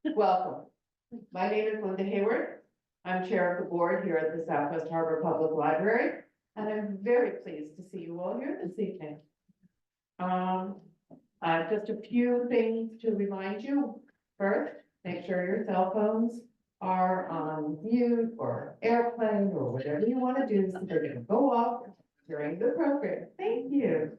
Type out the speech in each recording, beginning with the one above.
Welcome. My name is Linda Hayward. I'm chair of the board here at the Southwest Harbor Public Library, and I'm very pleased to see you all here this evening. Just a few things to remind you. First, make sure your cell phones are on mute or airplane or whatever you want to do, so they're going to go off during the program. Thank you.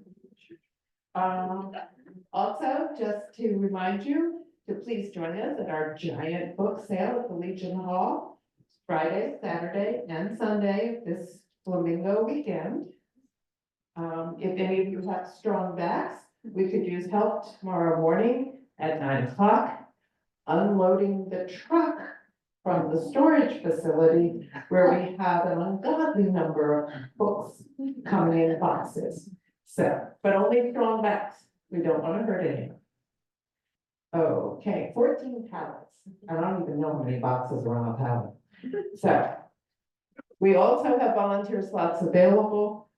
Also, just to remind you to please join us at our giant book sale at the Legion Hall, Friday, Saturday, and Sunday this Flamingo weekend. If any of you have strong backs, we could use help tomorrow morning at 9 o'clock, unloading the truck from the storage facility where we have an ungodly number of books coming in boxes. So, but only strong backs. We don't want to hurt anyone. Okay, 14 pallets. I don't even know how many boxes are on a pallet. So we also have volunteer slots available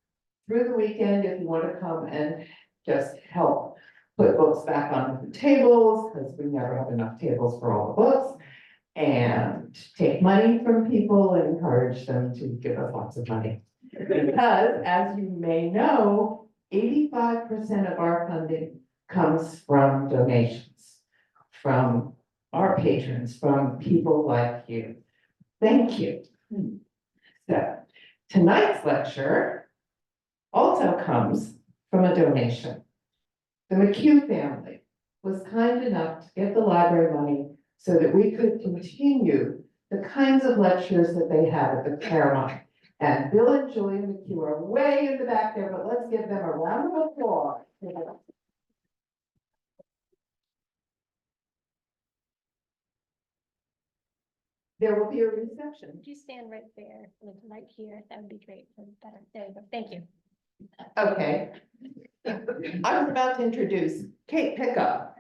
through the weekend if you want to come and just help put books back on the tables, because we never have enough tables for all the books, and take money from people and encourage them to give us lots of money. Because as you may know, 85% of our funding comes from donations, from our patrons, from people like you. Thank you. So tonight's lecture also comes from a donation. The McCue family was kind enough to give the library money so that we could continue the kinds of lectures that they have at the Claremont. And Bill and Julia McCue are way in the back there, but let's give them a round of applause. There will be a reception. Could you stand right there, like here? That would be great. Better. There you go. Thank you. Okay. I was about to introduce Kate Pickup.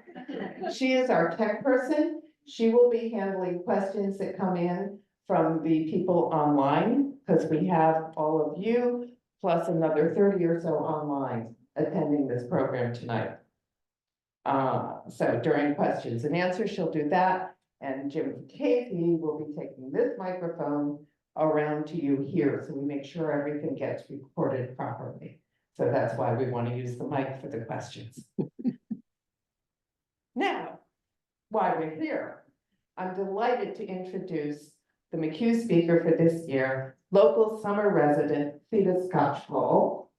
She is our tech person. She will be handling questions that come in from the people online, because we have all of you, plus another 30 or so online attending this program tonight. So during questions and answers, she'll do that. And Jim Casey will be taking this microphone around to you here, so we make sure everything gets recorded properly. So that's why we want to use the mic for the questions. Now, why we're here, I'm delighted to introduce the McCue speaker for this year, local summer resident Theda Skocpol.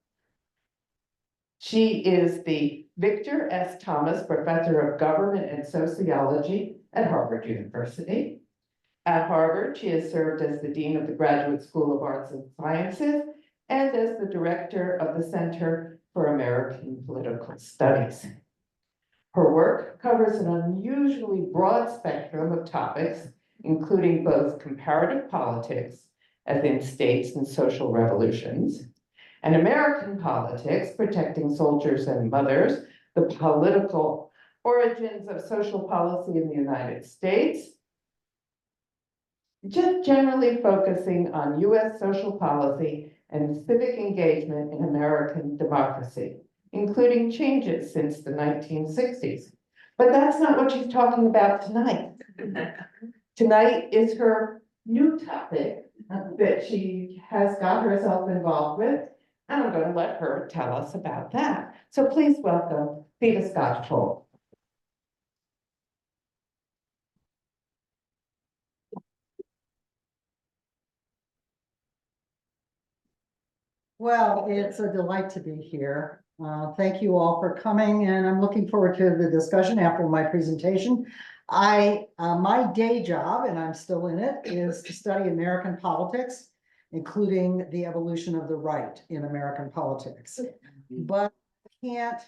She is the Victor S. Thomas Professor of Government and Sociology at Harvard University. At Harvard, she has served as the Dean of the Graduate School of Arts and Sciences and as the Director of the Center for American Political Studies. Her work covers an unusually broad spectrum of topics, including both comparative politics, as in states and social revolutions, and American politics, protecting soldiers and mothers, the political origins of social policy in the United States, just generally focusing on US social policy and civic engagement in American democracy, including changes since the 1960s. But that's not what she's talking about tonight. Tonight is her new topic that she has got herself involved with, and I'm going to let her tell us about that. So please welcome Theda Skocpol. Well, it's a delight to be here. Thank you all for coming, and I'm looking forward to the discussion after my presentation. My day job, and I'm still in it, is to study American politics, including the evolution of the right in American politics. But I can't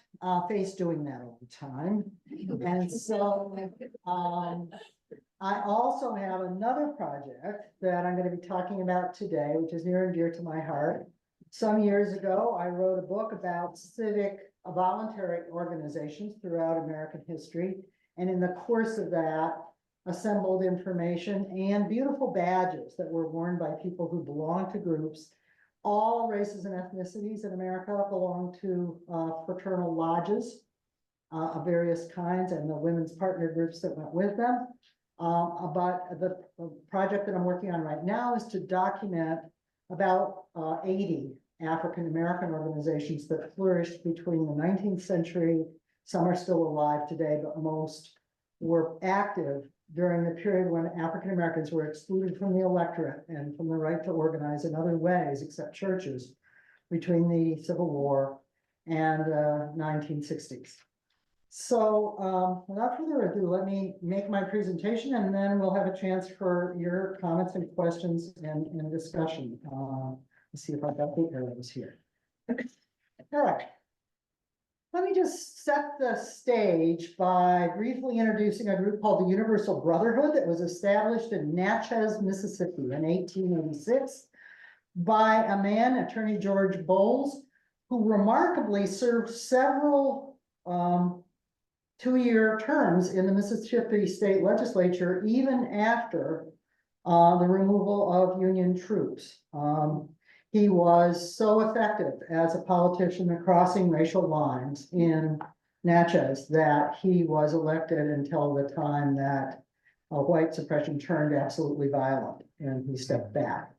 face doing that all the time. And so I also have another project that I'm going to be talking about today, which is near and dear to my heart. Some years ago, I wrote a book about civic voluntary organizations throughout American history. And in the course of that, assembled information and beautiful badges that were worn by people who belong to groups. All races and ethnicities in America belong to fraternal lodges of various kinds and the women's partner groups that went with them. But the project that I'm working on right now is to document about 80 African-American organizations that flourished between the 19th century. Some are still alive today, but most were active during the period when African-Americans were excluded from the electorate and from the right to organize in other ways except churches between the Civil War and 1960s. So without further ado, let me make my presentation and then we'll have a chance for your comments and questions and discussion. Let's see if I've got the arrows here. All right. Let me just set the stage by briefly introducing a group called the Universal Brotherhood that was established in Natchez, Mississippi in 1886 by a man, Attorney George Bowles, who remarkably served several two-year terms in the Mississippi State Legislature, even after the removal of Union troops. He was so effective as a politician at crossing racial lines in Natchez that he was elected until the time that white suppression turned absolutely violent and he stepped back.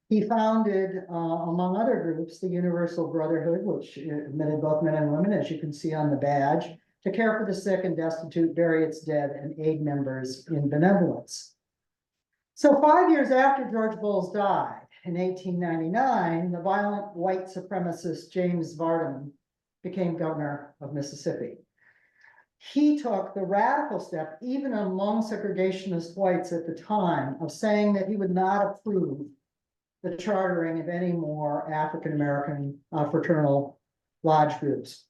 He founded, among other groups, the Universal Brotherhood, which admitted both men and women, as you can see on the badge, to care for the sick and destitute, bury its dead, and aid members in benevolence. So 5 years after George Bowles died, in 1899, the violent white supremacist James Vardaman became governor of Mississippi. He took the radical step, even among segregationist whites at the time, of saying that he would not approve the chartering of any more African-American fraternal lodge groups.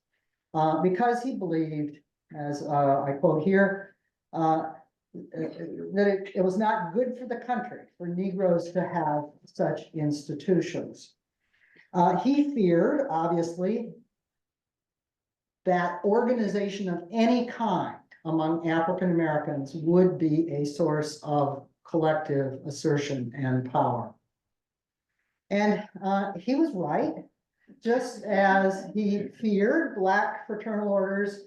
Because he believed, as I quote here, that it was not good for the country for Negroes to have such institutions. He feared, obviously, that organization of any kind among African Americans would be a source of collective assertion and power. And he was right, just as he feared Black fraternal orders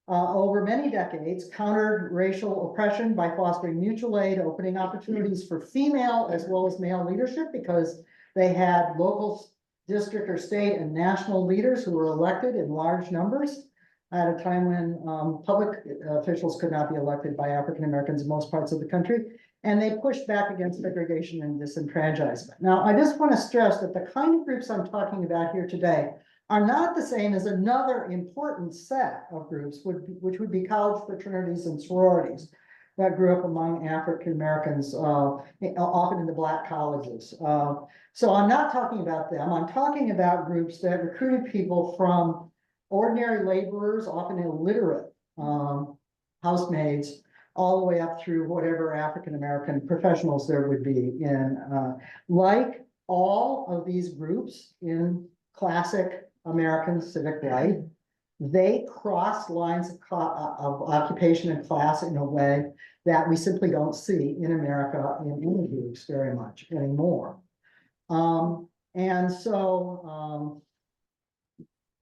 over many decades, countered racial oppression by fostering mutual aid, opening opportunities for female as well as male leadership, because they had local, district, or state and national leaders who were elected in large numbers at a time when public officials could not be elected by African Americans in most parts of the country. And they pushed back against segregation and disenfranchisement. Now, I just want to stress that the kind of groups I'm talking about here today are not the same as another important set of groups, which would be college fraternities and sororities that grew up among African Americans, often in the Black colleges. So I'm not talking about them. I'm talking about groups that recruited people from ordinary laborers, often illiterate housemaids, all the way up through whatever African American professionals there would be in. Like all of these groups in classic American civic life, they cross lines of occupation and class in a way that we simply don't see in America in any groups very much anymore. And so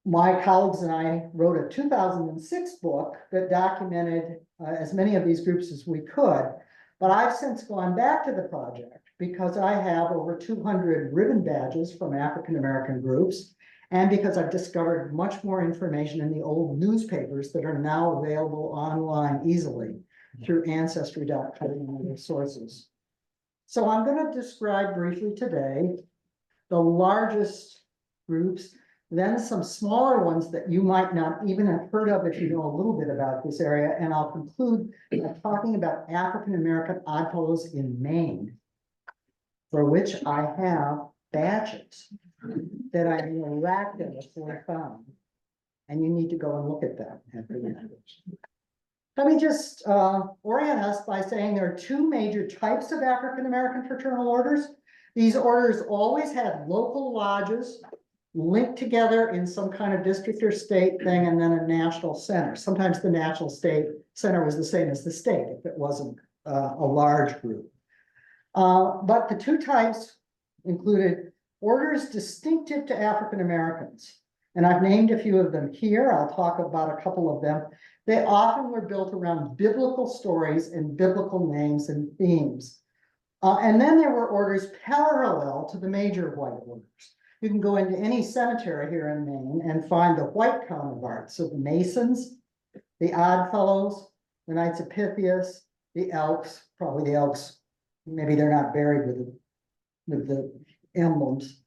my colleagues and I wrote a 2006 book that documented as many of these groups as we could, but I've since gone back to the project because I have over 200 ribbon badges from African American groups, and because I've discovered much more information in the old newspapers that are now available online easily through Ancestry.com and other sources. So I'm going to describe briefly today the largest groups, then some smaller ones that you might not even have heard of if you know a little bit about this area, and I'll conclude by talking about African American Odd Fellows in Maine, for which I have badges that I miraculously found, and you need to go and look at them after that. Let me just orient us by saying there are two major types of African American fraternal orders. These orders always had local lodges linked together in some kind of district or state thing, and then a national center. Sometimes the national state center was the same as the state if it wasn't a large group. But the two types included orders distinctive to African Americans. And I've named a few of them here. I'll talk about a couple of them. They often were built around biblical stories and biblical names and themes. And then there were orders parallel to the major white orders. You can go into any cemetery here in Maine and find the white counterparts. So the Masons, the Oddfellows, the Knights of Pythias, the Elks, probably the Elks, maybe they're not buried with the emblems.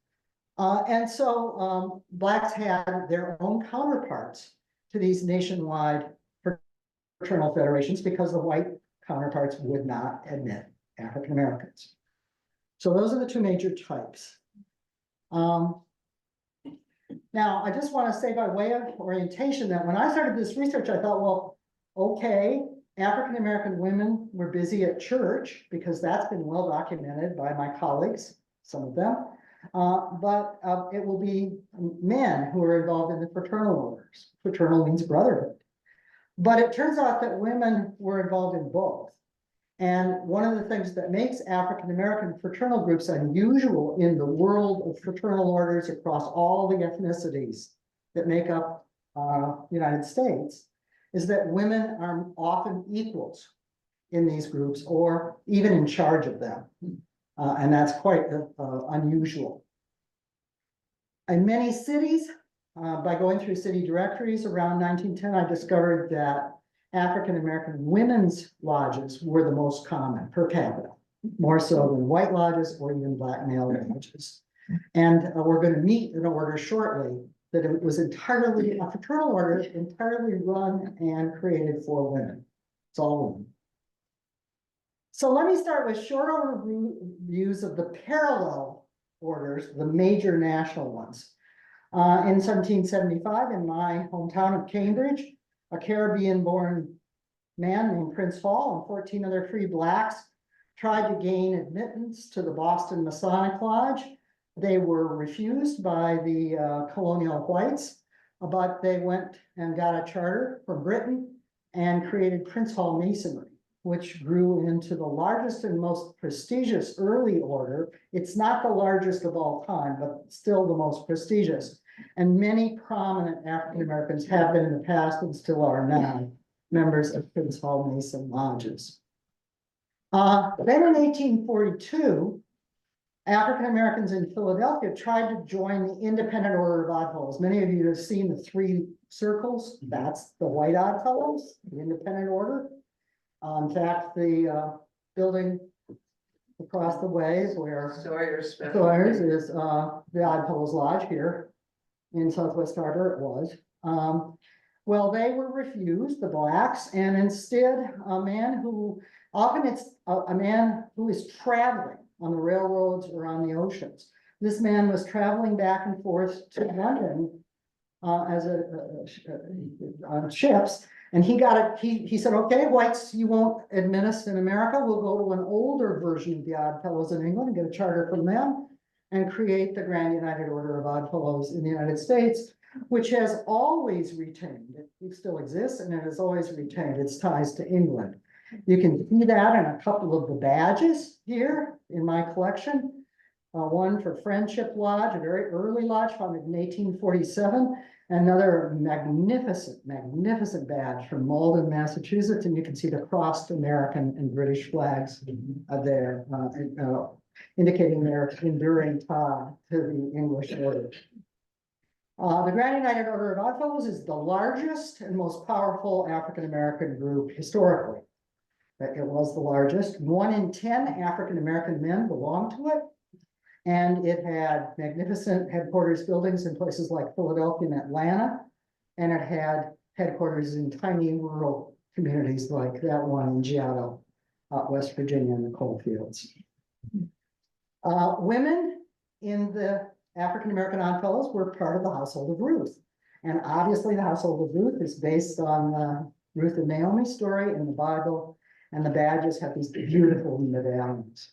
And so Blacks had their own counterparts to these nationwide fraternal federations because the white counterparts would not admit African Americans. So those are the two major types. Now, I just want to say by way of orientation that when I started this research, I thought, well, okay, African American women were busy at church because that's been well documented by my colleagues, some of them. But it will be men who are involved in the fraternal orders. Fraternal means brotherhood. But it turns out that women were involved in both. And one of the things that makes African American fraternal groups unusual in the world of fraternal orders across all the ethnicities that make up the United States is that women are often equals in these groups or even in charge of them. And that's quite unusual. In many cities, by going through city directories around 1910, I discovered that African American women's lodges were the most common per capita, more so than white lodges or even Black male lodges. And we're going to meet in order shortly that it was entirely a fraternal order, entirely run and created for women. It's all women. So let me start with short overviews of the parallel orders, the major national ones. In 1775, in my hometown of Cambridge, a Caribbean-born man named Prince Hall and 14 other free Blacks tried to gain admittance to the Boston Masonic Lodge. They were refused by the colonial whites, but they went and got a charter from Britain and created Prince Hall Masonry, which grew into the largest and most prestigious early order. It's not the largest of all time, but still the most prestigious. And many prominent African Americans have been in the past and still are now members of Prince Hall Mason lodges. Then in 1842, African Americans in Philadelphia tried to join the Independent Order of Oddfellows. Many of you have seen the three circles. That's the white Oddfellows, the Independent Order. In fact, the building across the way is where Sawyer's is the Oddfellows Lodge here in Southwest Harbor. It was. Well, they were refused, the Blacks, and instead a man who, often it's a man who is traveling on the railroads or on the oceans. This man was traveling back and forth to London on ships, and he said, okay, whites, you won't admit us in America. We'll go to an older version of the Oddfellows in England and get a charter from them and create the Grand United Order of Oddfellows in the United States, which has always retained, it still exists, and it has always retained its ties to England. You can see that in a couple of the badges here in my collection. One for Friendship Lodge, a very early lodge founded in 1847. Another magnificent, magnificent badge from Malden, Massachusetts. And you can see the crossed American and British flags there, indicating their enduring tie to the English order. The Grand United Order of Oddfellows is the largest and most powerful African-American group historically. It was the largest. 1 in 10 African-American men belonged to it. And it had magnificent headquarters buildings in places like Philadelphia and Atlanta. And it had headquarters in tiny rural communities like that one in Giotto, West Virginia, in the coal fields. Women in the African-American Oddfellows were part of the household of Ruth. And obviously the household of Ruth is based on the Ruth and Naomi story in the Bible. And the badges have these beautiful medallions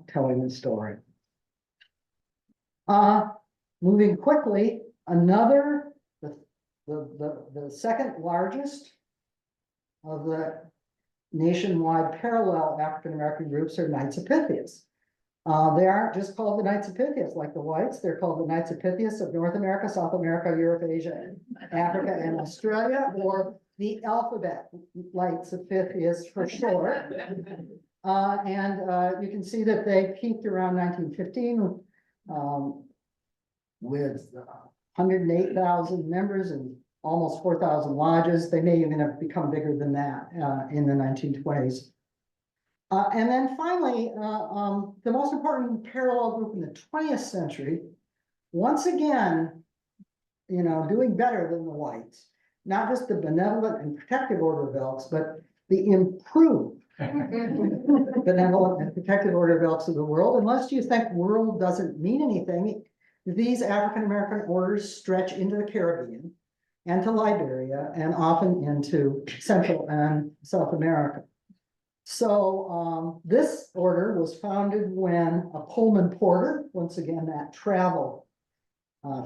telling the story. Moving quickly, the second largest of the nationwide parallel African-American groups are Knights of Pythias. They aren't just called the Knights of Pythias like the whites, they're called the Knights of Pythias of North America, South America, Europe, Asia, Africa, and Australia, or the alphabet Knights of Pythias for short. You can see that they peaked around 1915 with 108,000 members and almost 4,000 lodges. They may even have become bigger than that in the 1920s. And then finally, the most important parallel group in the 20th century, once again, doing better than the whites, not just the benevolent and protective order of Elks, but the improved benevolent and protective order of Elks of the world. Unless you think world doesn't mean anything, these African-American orders stretch into the Caribbean and to Liberia and often into Central and South America. So this order was founded when a Pullman porter, once again, that travel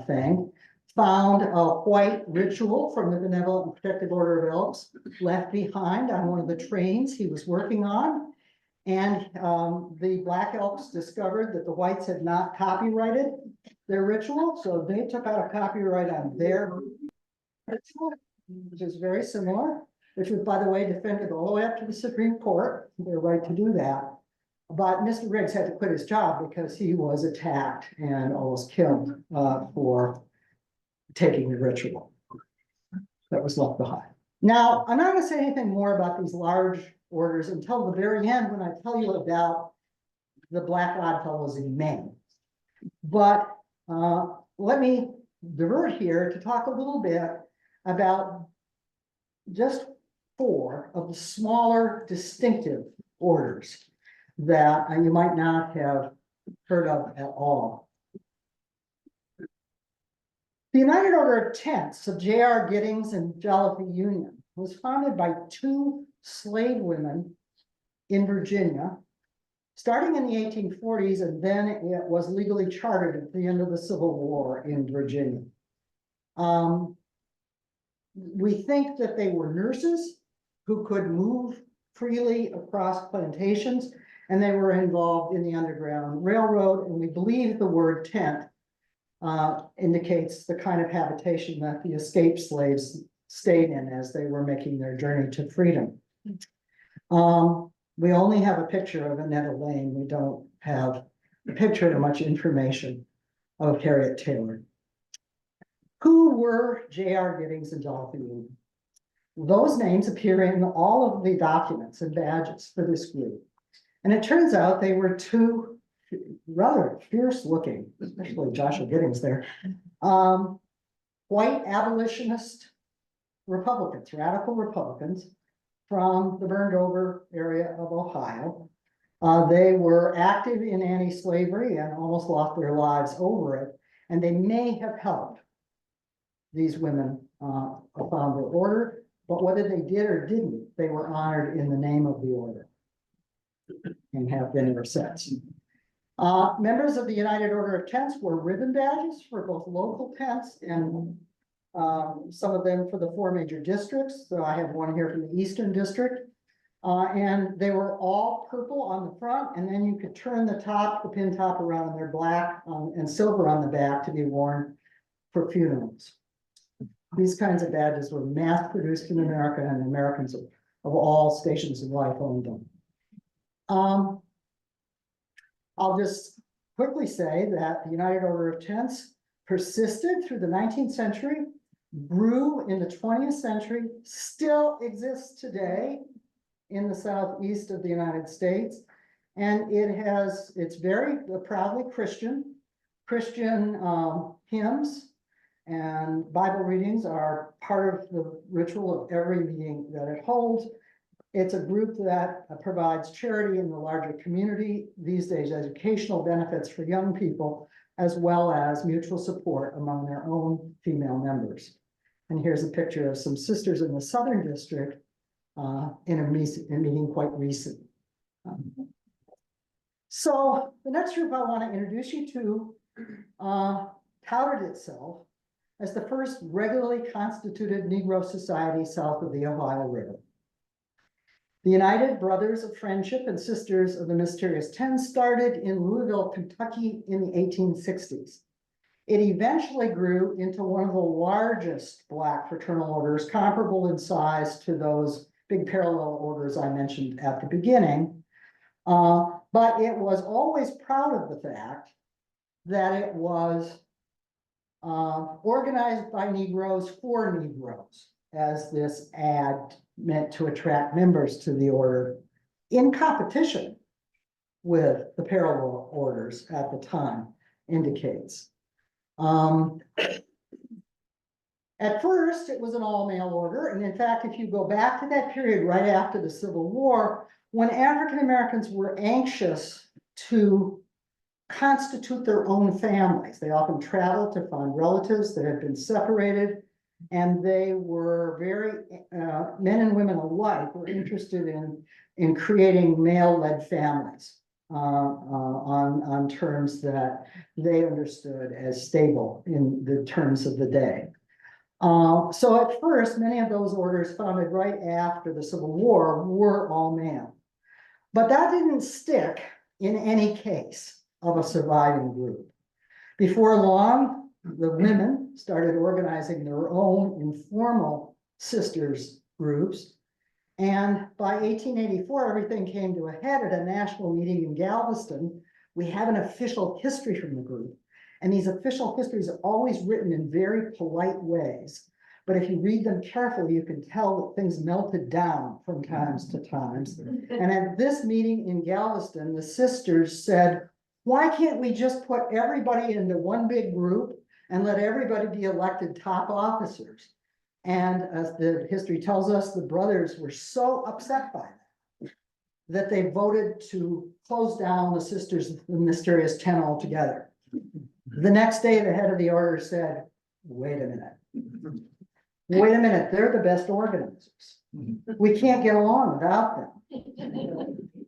thing, found a white ritual from the Benevolent and Protective Order of Elks left behind on one of the trains he was working on. And the Black Elks discovered that the whites had not copyrighted their ritual, so they took out a copyright on their ritual, which is very similar, which was, by the way, defended all the way up to the Supreme Court, their right to do that. But Mr. Riggs had to quit his job because he was attacked and almost killed for taking the ritual that was left behind. Now, I'm not going to say anything more about these large orders until the very end when I tell you about the Black Oddfellows in Maine. But let me divert here to talk a little bit about just 4 of the smaller distinctive orders that you might not have heard of at all. The United Order of Tents of J.R. Giddings and Jolliffe Union was founded by 2 slave women in Virginia, starting in the 1840s, and then it was legally chartered at the end of the Civil War in Virginia. We think that they were nurses who could move freely across plantations, and they were involved in the Underground Railroad, and we believe the word tent indicates the kind of habitation that the escaped slaves stayed in as they were making their journey to freedom. We only have a picture of Annetta Lane. We don't have a picture or much information of Harriet Taylor. Who were J.R. Giddings and Jolliffe Union? Those names appear in all of the documents and badges for this group. And it turns out they were 2 rather fierce looking, especially Joshua Giddings there, white abolitionist Republicans, radical Republicans from the burned over area of Ohio. They were active in anti-slavery and almost lost their lives over it. And they may have helped these women found the order, but whether they did or didn't, they were honored in the name of the order and have been ever since. Members of the United Order of Tents were ribbon badges for both local tents and some of them for the 4 major districts. So I have one here from the Eastern District. And they were all purple on the front, and then you could turn the top, the pin top around, and they're black and silver on the back to be worn for funerals. These kinds of badges were mass produced in America, and Americans of all stations of life owned them. I'll just quickly say that the United Order of Tents persisted through the 19th century, grew in the 20th century, still exists today in the southeast of the United States. And it's very proudly Christian. Christian hymns and Bible readings are part of the ritual of every meeting that it holds. It's a group that provides charity in the larger community, these days educational benefits for young people, as well as mutual support among their own female members. And here's a picture of some sisters in the Southern District in a meeting quite recent. So the next group I want to introduce you to touted itself as the first regularly constituted Negro society south of the Ohio River. The United Brothers of Friendship and Sisters of the Mysterious Ten started in Louisville, Kentucky in the 1860s. It eventually grew into one of the largest Black fraternal orders, comparable in size to those big parallel orders I mentioned at the beginning. But it was always proud of the fact that it was organized by Negroes for Negroes, as this ad meant to attract members to the order in competition with the parallel orders at the time indicates. At first, it was an all-male order, and in fact, if you go back to that period right after the Civil War, when African Americans were anxious to constitute their own families, they often traveled to find relatives that had been separated, and they were very, men and women alike were interested in creating male-led families on terms that they understood as stable in the terms of the day. So at first, many of those orders founded right after the Civil War were all male. But that didn't stick in any case of a surviving group. Before long, the women started organizing their own informal sisters groups. And by 1884, everything came to a head at a national meeting in Galveston. We have an official history from the group. And these official histories are always written in very polite ways. But if you read them carefully, you can tell that things melted down from times to times. And at this meeting in Galveston, the sisters said, why can't we just put everybody into one big group and let everybody be elected top officers? And as the history tells us, the brothers were so upset by that they voted to close down the Sisters of the Mysterious Ten altogether. The next day, the head of the order said, wait a minute. Wait a minute, they're the best organizers. We can't get along without them.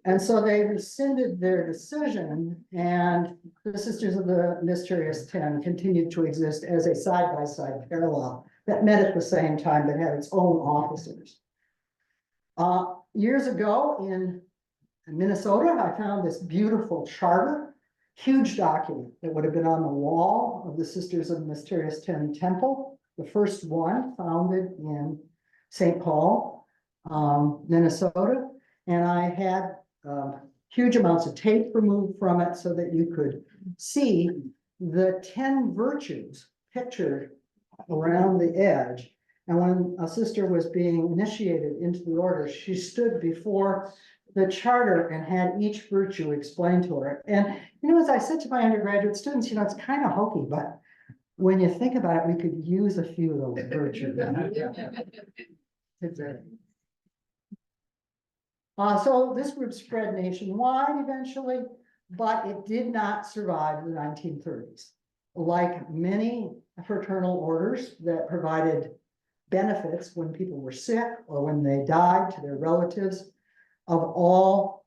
And so they rescinded their decision, and the Sisters of the Mysterious Ten continued to exist as a side-by-side parallel that met at the same time but had its own officers. Years ago in Minnesota, I found this beautiful charter, huge document that would have been on the wall of the Sisters of the Mysterious Ten Temple, the first one founded in St. Paul, Minnesota. And I had huge amounts of tape removed from it so that you could see the 10 virtues pictured around the edge. And when a sister was being initiated into the order, she stood before the charter and had each virtue explained to her. And, you know, as I said to my undergraduate students, you know, it's kind of hokey, but when you think about it, we could use a few of those virtues. So this group spread nationwide eventually, but it did not survive the 1930s. Like many fraternal orders that provided benefits when people were sick or when they died to their relatives, of all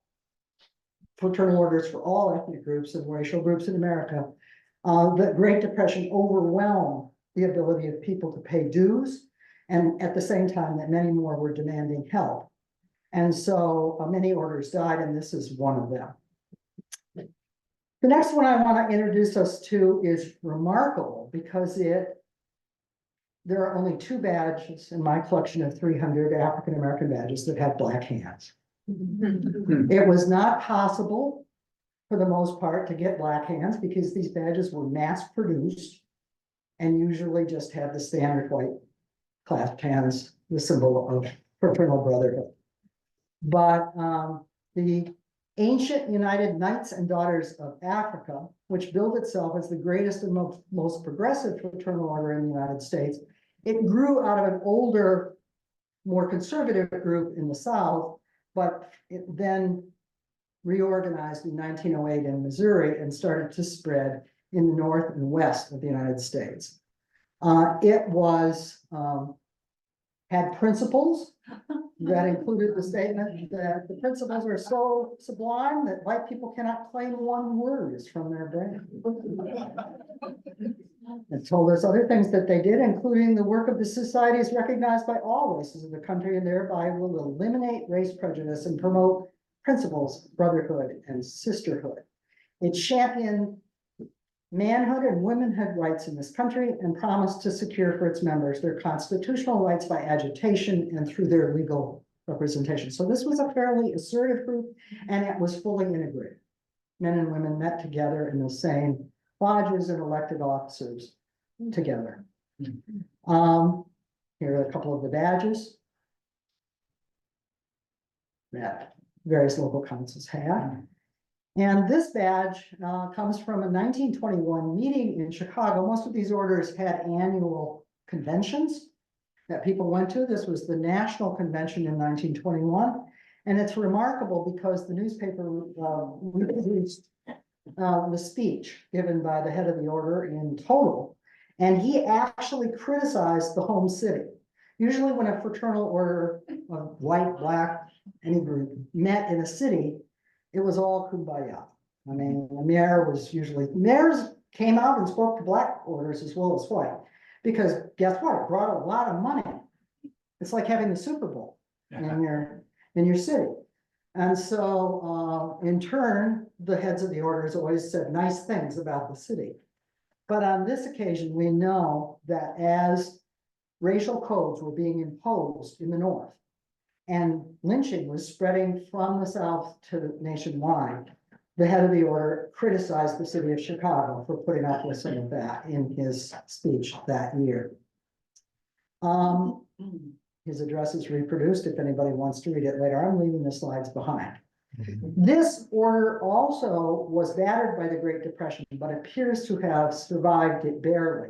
fraternal orders for all ethnic groups and racial groups in America, the Great Depression overwhelmed the ability of people to pay dues, and at the same time that many more were demanding help. And so many orders died, and this is one of them. The next one I want to introduce us to is remarkable because there are only 2 badges in my collection of 300 African American badges that have black hands. It was not possible, for the most part, to get black hands because these badges were mass produced and usually just had the standard white clasped hands, the symbol of fraternal brotherhood. But the ancient United Knights and Daughters of Africa, which billed itself as the greatest and most progressive fraternal order in the United States, it grew out of an older, more conservative group in the South, but it then reorganized in 1908 in Missouri and started to spread in the north and west of the United States. It was had principles that included the statement that the principles are so sublime that white people cannot claim one word is from their brain. It told us other things that they did, including the work of the society is recognized by all races of the country and thereby will eliminate race prejudice and promote principles of brotherhood and sisterhood. It championed manhood and womanhood rights in this country and promised to secure for its members their constitutional rights by agitation and through their legal representation. So this was a fairly assertive group and it was fully integrated. Men and women met together in the same lodges and elected officers together. Here are a couple of the badges that various local councils had. And this badge comes from a 1921 meeting in Chicago. Most of these orders had annual conventions that people went to. This was the national convention in 1921. And it's remarkable because the newspaper reproduced the speech given by the head of the order in total. And he actually criticized the home city. Usually when a fraternal order of white, black, any group met in a city, it was all kumbaya. I mean, the mayors came out and spoke to black orders as well as white. Because guess what? It brought a lot of money. It's like having the Super Bowl in your city. And so in turn, the heads of the orders always said nice things about the city. But on this occasion, we know that as racial codes were being imposed in the North and lynching was spreading from the South to nationwide, the head of the order criticized the city of Chicago for putting up with some of that in his speech that year. His address is reproduced if anybody wants to read it later. I'm leaving the slides behind. This order also was battered by the Great Depression, but appears to have survived it barely.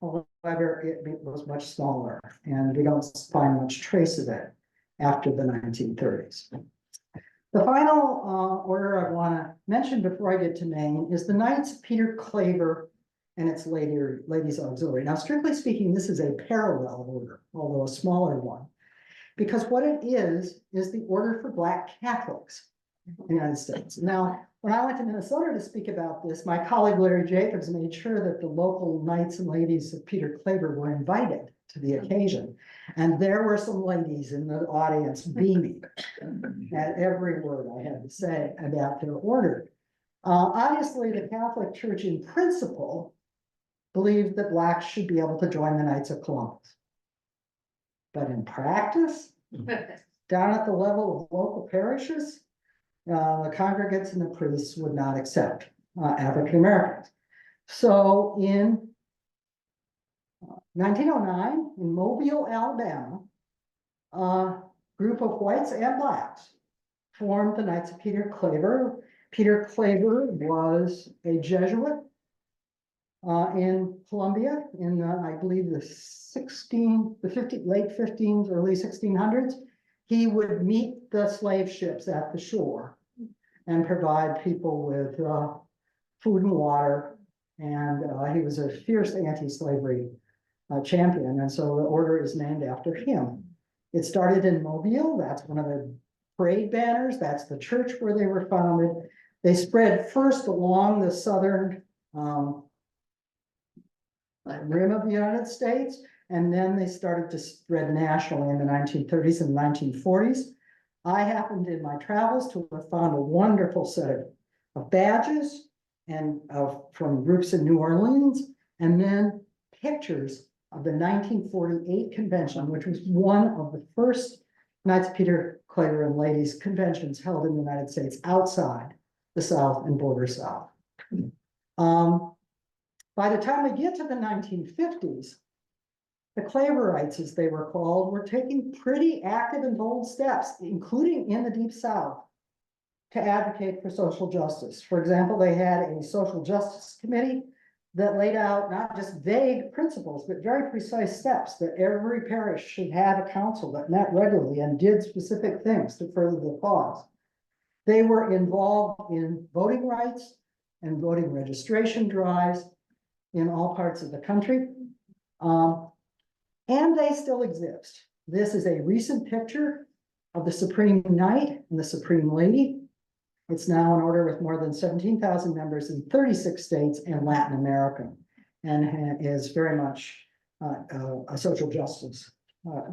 However, it was much smaller, and we don't find much trace of it after the 1930s. The final order I want to mention before I get to Maine is the Knights of Peter Claver and its Ladies Auxiliary. Now, strictly speaking, this is a parallel order, although a smaller one, because what it is the Order for Black Catholics in the United States. Now, when I went to Minnesota to speak about this, my colleague Larry Jacobs made sure that the local Knights and Ladies of Peter Claver were invited to the occasion. And there were some ladies in the audience beaming at every word I had to say about their order. Obviously, the Catholic Church in principle believed that Blacks should be able to join the Knights of Columbus. But in practice, down at the level of local parishes, the congregants and the priests would not accept African Americans. So in 1909, in Mobile, Alabama, a group of whites and blacks formed the Knights of Peter Claver. Peter Claver was a Jesuit in Columbia in I believe late 15s, early 1600s. He would meet the slave ships at the shore and provide people with food and water. And he was a fierce anti-slavery champion. And so the order is named after him. It started in Mobile. That's one of the parade banners. That's the church where they were founded. They spread first along the southern rim of the United States, and then they started to spread nationally in the 1930s and 1940s. I happened in my travels to have found a wonderful set of badges and from groups in New Orleans, and then pictures of the 1948 convention, which was one of the first Knights of Peter Claver and Ladies conventions held in the United States outside the South and border South. By the time we get to the 1950s, the Claverites, as they were called, were taking pretty active and bold steps, including in the Deep South, to advocate for social justice. For example, they had a social justice committee that laid out not just vague principles, but very precise steps that every parish should have a council that met regularly and did specific things to further the cause. They were involved in voting rights and voting registration drives in all parts of the country. And they still exist. This is a recent picture of the Supreme Knight and the Supreme Lady. It's now in order with more than 17,000 members in 36 states and Latin America, and is very much a social justice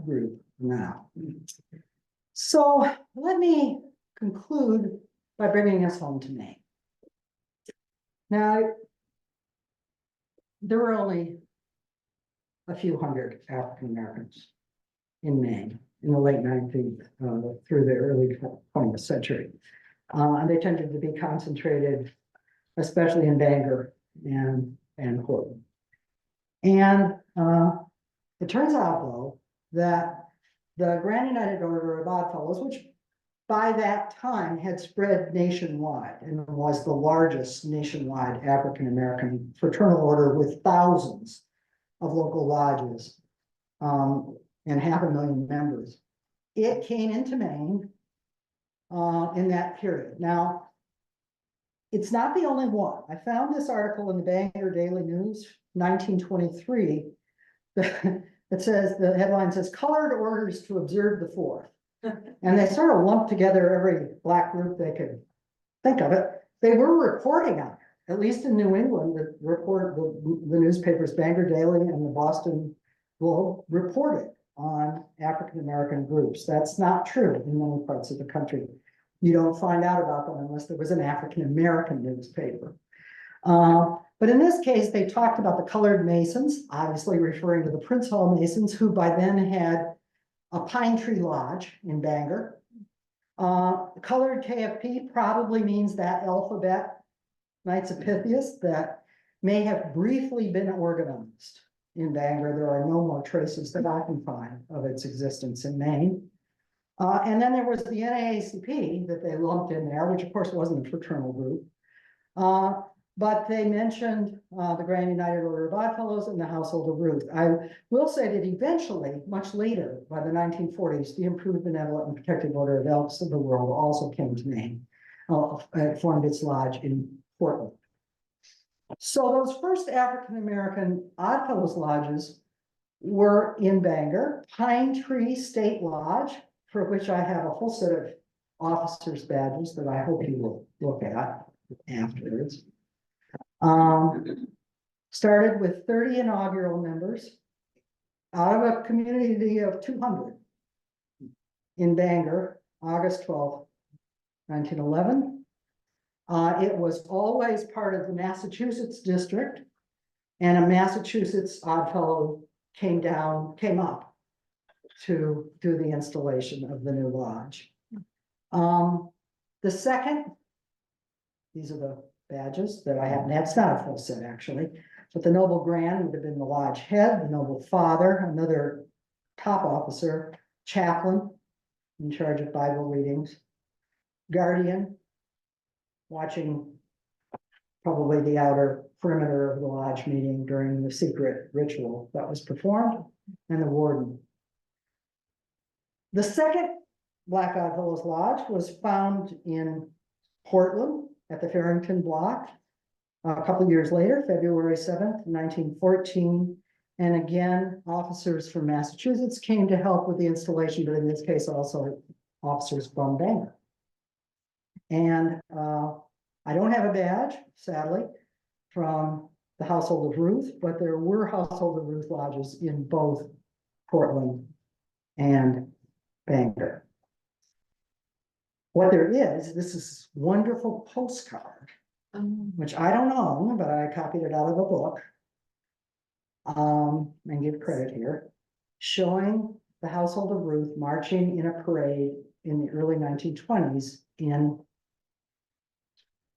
group now. So let me conclude by bringing us home to Maine. Now, there were only a few hundred African Americans in Maine in the late 19th through the early 20th century. And they tended to be concentrated, especially in Bangor and Portland. And it turns out, though, that the Grand United Order of Oddfellows, which by that time had spread nationwide and was the largest nationwide African-American fraternal order with thousands of local lodges and 500,000 members. It came into Maine in that period. Now, it's not the only one. I found this article in the Bangor Daily News, 1923, that says, the headline says, "Colored Orders to Observe the Fourth." And they sort of lumped together every Black group they could think of it. They were reporting on it, at least in New England, the newspapers, Bangor Daily and the Boston Globe, reported on African-American groups. That's not true in many parts of the country. You don't find out about them unless there was an African-American newspaper. But in this case, they talked about the colored Masons, obviously referring to the Prince Hall Masons, who by then had a Pine Tree Lodge in Bangor. Colored KFP probably means that alphabet, Knights of Pythias, that may have briefly been organized in Bangor. There are no more traces that I can find of its existence in Maine. And then there was the NAACP that they lumped in there, which of course wasn't a fraternal group. But they mentioned the Grand United Order of Oddfellows and the Household of Ruth. I will say that eventually, much later, by the 1940s, the Improved Benevolent and Protective Order of Elks of the World also came to Maine. It formed its lodge in Portland. So those first African-American Oddfellows lodges were in Bangor, Pine Tree State Lodge, for which I have a whole set of officers' badges that I hope you will look at afterwards. Started with 30 inaugural members out of a community of 200 in Bangor, August 12th, 1911. It was always part of the Massachusetts district, and a Massachusetts Oddfellow came up to do the installation of the new lodge. The second, these are the badges that I haven't had. It's not a full set actually, but the Noble Grand would have been the lodge head, the Noble Father, another top officer, chaplain in charge of Bible readings, guardian, watching probably the outer perimeter of the lodge meeting during the secret ritual that was performed, and the warden. The second Black Oddfellows Lodge was found in Portland at the Farrington Block a couple of years later, February 7th, 1914. And again, officers from Massachusetts came to help with the installation, but in this case also officers from Bangor. And I don't have a badge, sadly, from the Household of Ruth, but there were Household of Ruth lodges in both Portland and Bangor. What there is, this is wonderful postcard, which I don't own, but I copied it out of a book. And give credit here, showing the Household of Ruth marching in a parade in the early 1920s in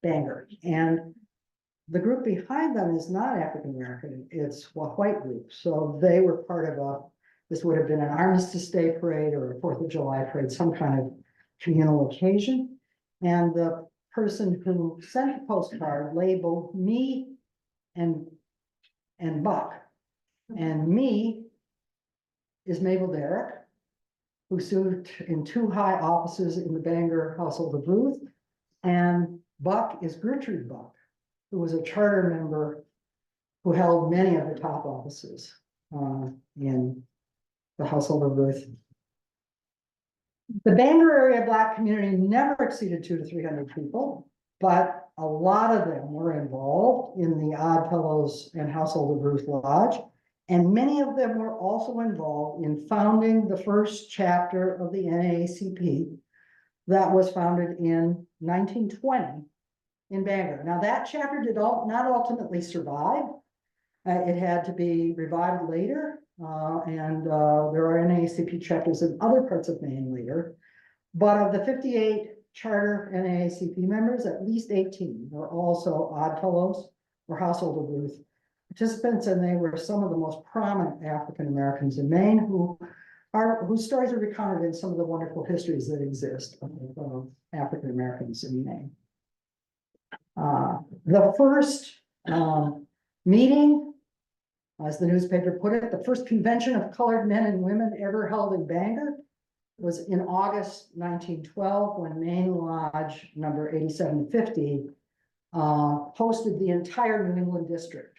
Bangor. And the group behind them is not African American, it's a white group. So they were part of this would have been an Armistice Day parade or a 4th of July parade, some kind of communal occasion. And the person who sent the postcard labeled me and Buck. And me is Mabel Derrick, who served in 2 high offices in the Bangor Household of Ruth. And Buck is Gertrude Buck, who was a charter member who held many of the top offices in the Household of Ruth The Bangor area Black community never exceeded 200 to 300 people, but a lot of them were involved in the Odd Fellows and Household of Ruth Lodge. And many of them were also involved in founding the first chapter of the NAACP that was founded in 1920 in Bangor. Now, that chapter did not ultimately survive. It had to be revived later, and there are NAACP chapters in other parts of Maine later. But of the 58 charter NAACP members, at least 18 were also Odd Fellows or Household of Ruth participants, and they were some of the most prominent African Americans in Maine whose stories are recounted in some of the wonderful histories that exist of African Americans in Maine. The first meeting, as the newspaper put it, the first convention of colored men and women ever held in Bangor was in August 1912, when Maine Lodge number 8750 hosted the entire New England district.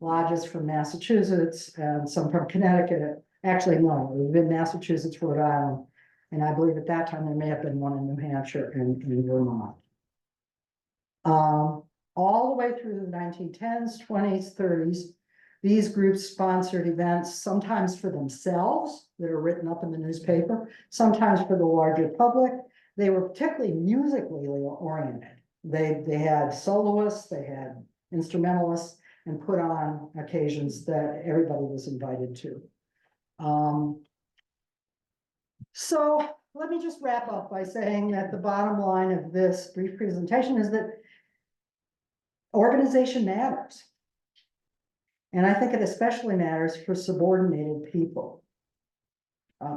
Lodges from Massachusetts and some from Connecticut. Actually, no, it was in Massachusetts, Rhode Island, and I believe at that time there may have been one in New Hampshire and in Vermont. All the way through the 1910s, 20s, 30s, these groups sponsored events, sometimes for themselves that are written up in the newspaper, sometimes for the larger public. They were particularly musically oriented. They had soloists, they had instrumentalists, and put on occasions that everybody was invited to. So let me just wrap up by saying that the bottom line of this brief presentation is that organization matters. And I think it especially matters for subordinated people,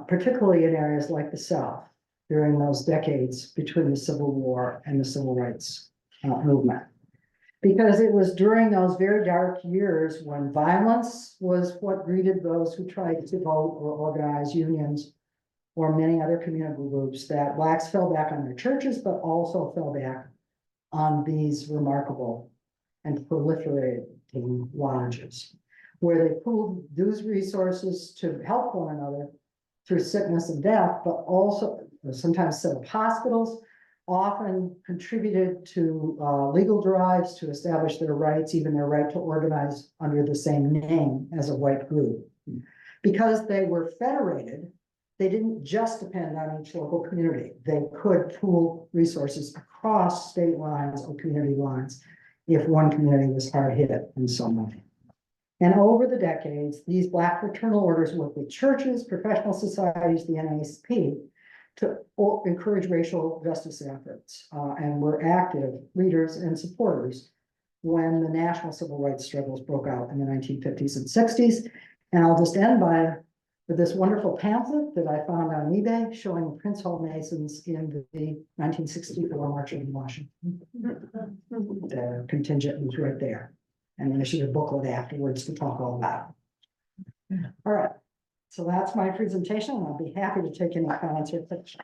particularly in areas like the South during those decades between the Civil War and the Civil Rights movement. Because it was during those very dark years when violence was what greeted those who tried to vote or organize unions or many other community groups, that Blacks fell back on their churches, but also fell back on these remarkable and proliferating lodges, where they pooled those resources to help one another through sickness and death, but also sometimes set up hospitals, often contributed to legal drives to establish their rights, even their right to organize under the same name as a white group. Because they were federated, they didn't just depend on each local community. They could pool resources across state lines or community lines if one community was hard hit in some way. And over the decades, these Black fraternal orders worked with churches, professional societies, the NAACP, to encourage racial justice efforts, and were active leaders and supporters when the national civil rights struggles broke out in the 1950s and 60s. And I'll just end with this wonderful pamphlet that I found on eBay showing the Prince Hall Masons in the 1964 March on Washington. The contingent was right there. And then issued a booklet afterwards to talk all about it. All right. So that's my presentation, and I'll be happy to take any comments or questions.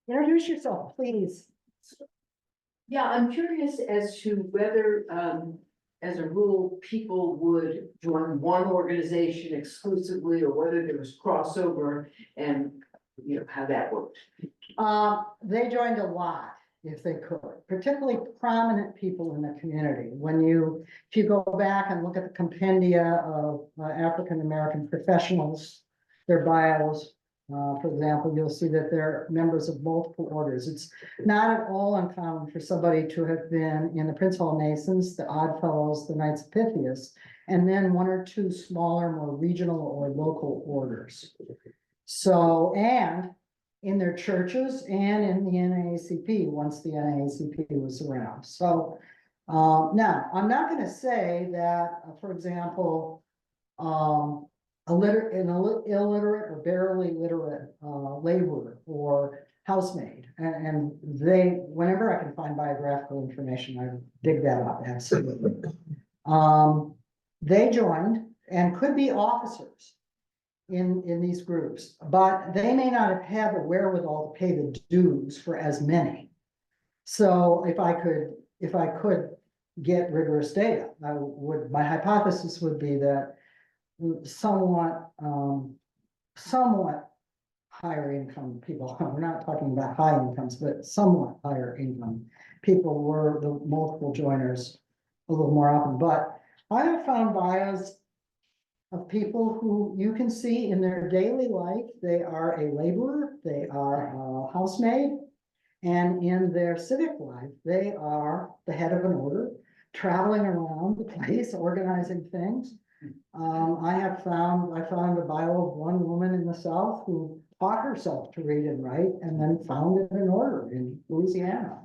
Introduce yourself, please. Yeah, I'm curious as to whether, as a rule, people would join one organization exclusively, or whether there was crossover and, how that worked. They joined a lot if they could, particularly prominent people in the community. If you go back and look at the compendia of African-American professionals, their bios, for example, you'll see that they're members of multiple orders. It's not at all uncommon for somebody to have been in the Prince Hall Masons, the Odd Fellows, the Knights of Pythias, and then one or two smaller, more regional or local orders. So, and in their churches and in the NAACP, once the NAACP was around. So now, I'm not going to say that, for example, an illiterate or barely literate laborer or housemaid, and they, whenever I can find biographical information, I dig that up, absolutely. They joined and could be officers in these groups, but they may not have had the wherewithal to pay the dues for as many. So if I could get rigorous data, my hypothesis would be that somewhat higher income people, we're not talking about high incomes, but somewhat higher income people were the multiple joiners a little more often. But I have found bios of people who you can see in their daily life, they are a laborer, they are a housemaid, and in their civic life, they are the head of an order, traveling around the place, organizing things. I found a bio of one woman in the South who taught herself to read and write and then founded an order in Louisiana,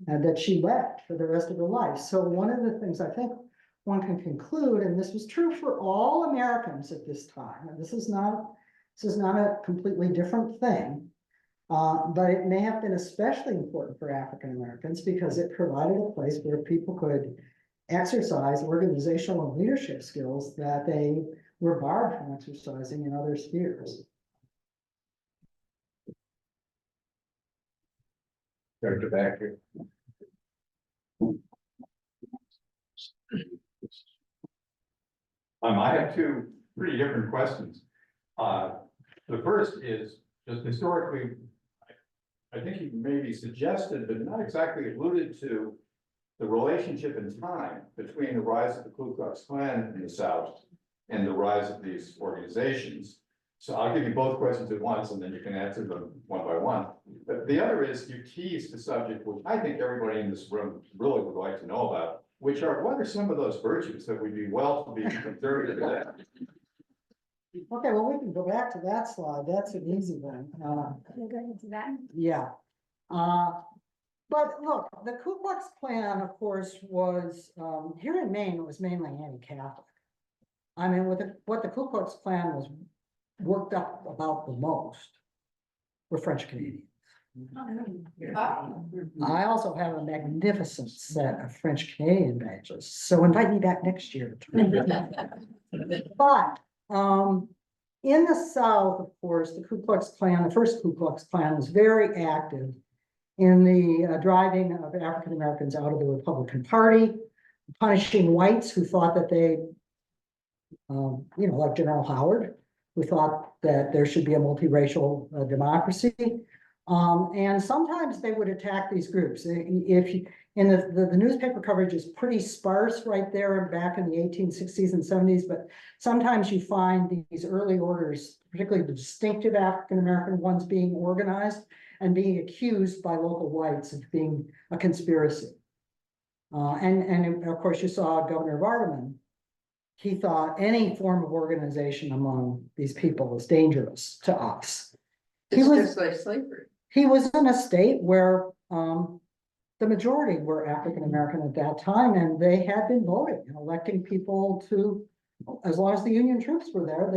and that she left for the rest of her life. So one of the things I think one can conclude, and this was true for all Americans at this time, and this is not a completely different thing, but it may have been especially important for African Americans because it provided a place where people could exercise organizational and leadership skills that they were barred from exercising in other spheres. Dr. Backer. I have two pretty different questions. The first is just historically, I think you maybe suggested, but not exactly alluded to, the relationship in time between the rise of the Ku Klux Klan in the South and the rise of these organizations. So I'll give you both questions at once and then you can answer them one by one. But the other is you teased the subject, which I think everybody in this room really would like to know about, which are, what are some of those virtues that would be well to be conservative at? Okay, well, we can go back to that slide. That's an easy one. We'll go into that. Yeah. But look, the Ku Klux Klan, of course, was, here in Maine, it was mainly anti-Catholic. I mean, what the Ku Klux Klan was worked up about the most were French Canadians. I also have a magnificent set of French Canadian badges, so invite me back next year. But in the South, of course, the Ku Klux Klan, the first Ku Klux Klan, was very active in the driving of African Americans out of the Republican Party, punishing whites who thought that they, like General Howard, who thought that there should be a multiracial democracy. And sometimes they would attack these groups. If you, and the newspaper coverage is pretty sparse right there back in the 1860s and 70s, but sometimes you find these early orders, particularly the distinctive African-American ones, being organized and being accused by local whites of being a conspiracy. And of course you saw Governor Vardaman. He thought any form of organization among these people was dangerous to us. It's just like slavery. He was in a state where the majority were African American at that time, and they had been voting and electing people to, as long as the Union troops were there,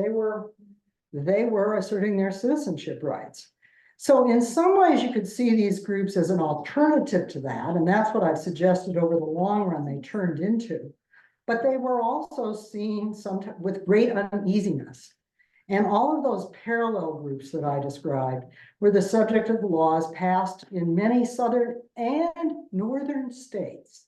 they were asserting their citizenship rights. So in some ways you could see these groups as an alternative to that, and that's what I've suggested over the long run they turned into. But they were also seen sometimes with great uneasiness. And all of those parallel groups that I described were the subject of laws passed in many southern and northern states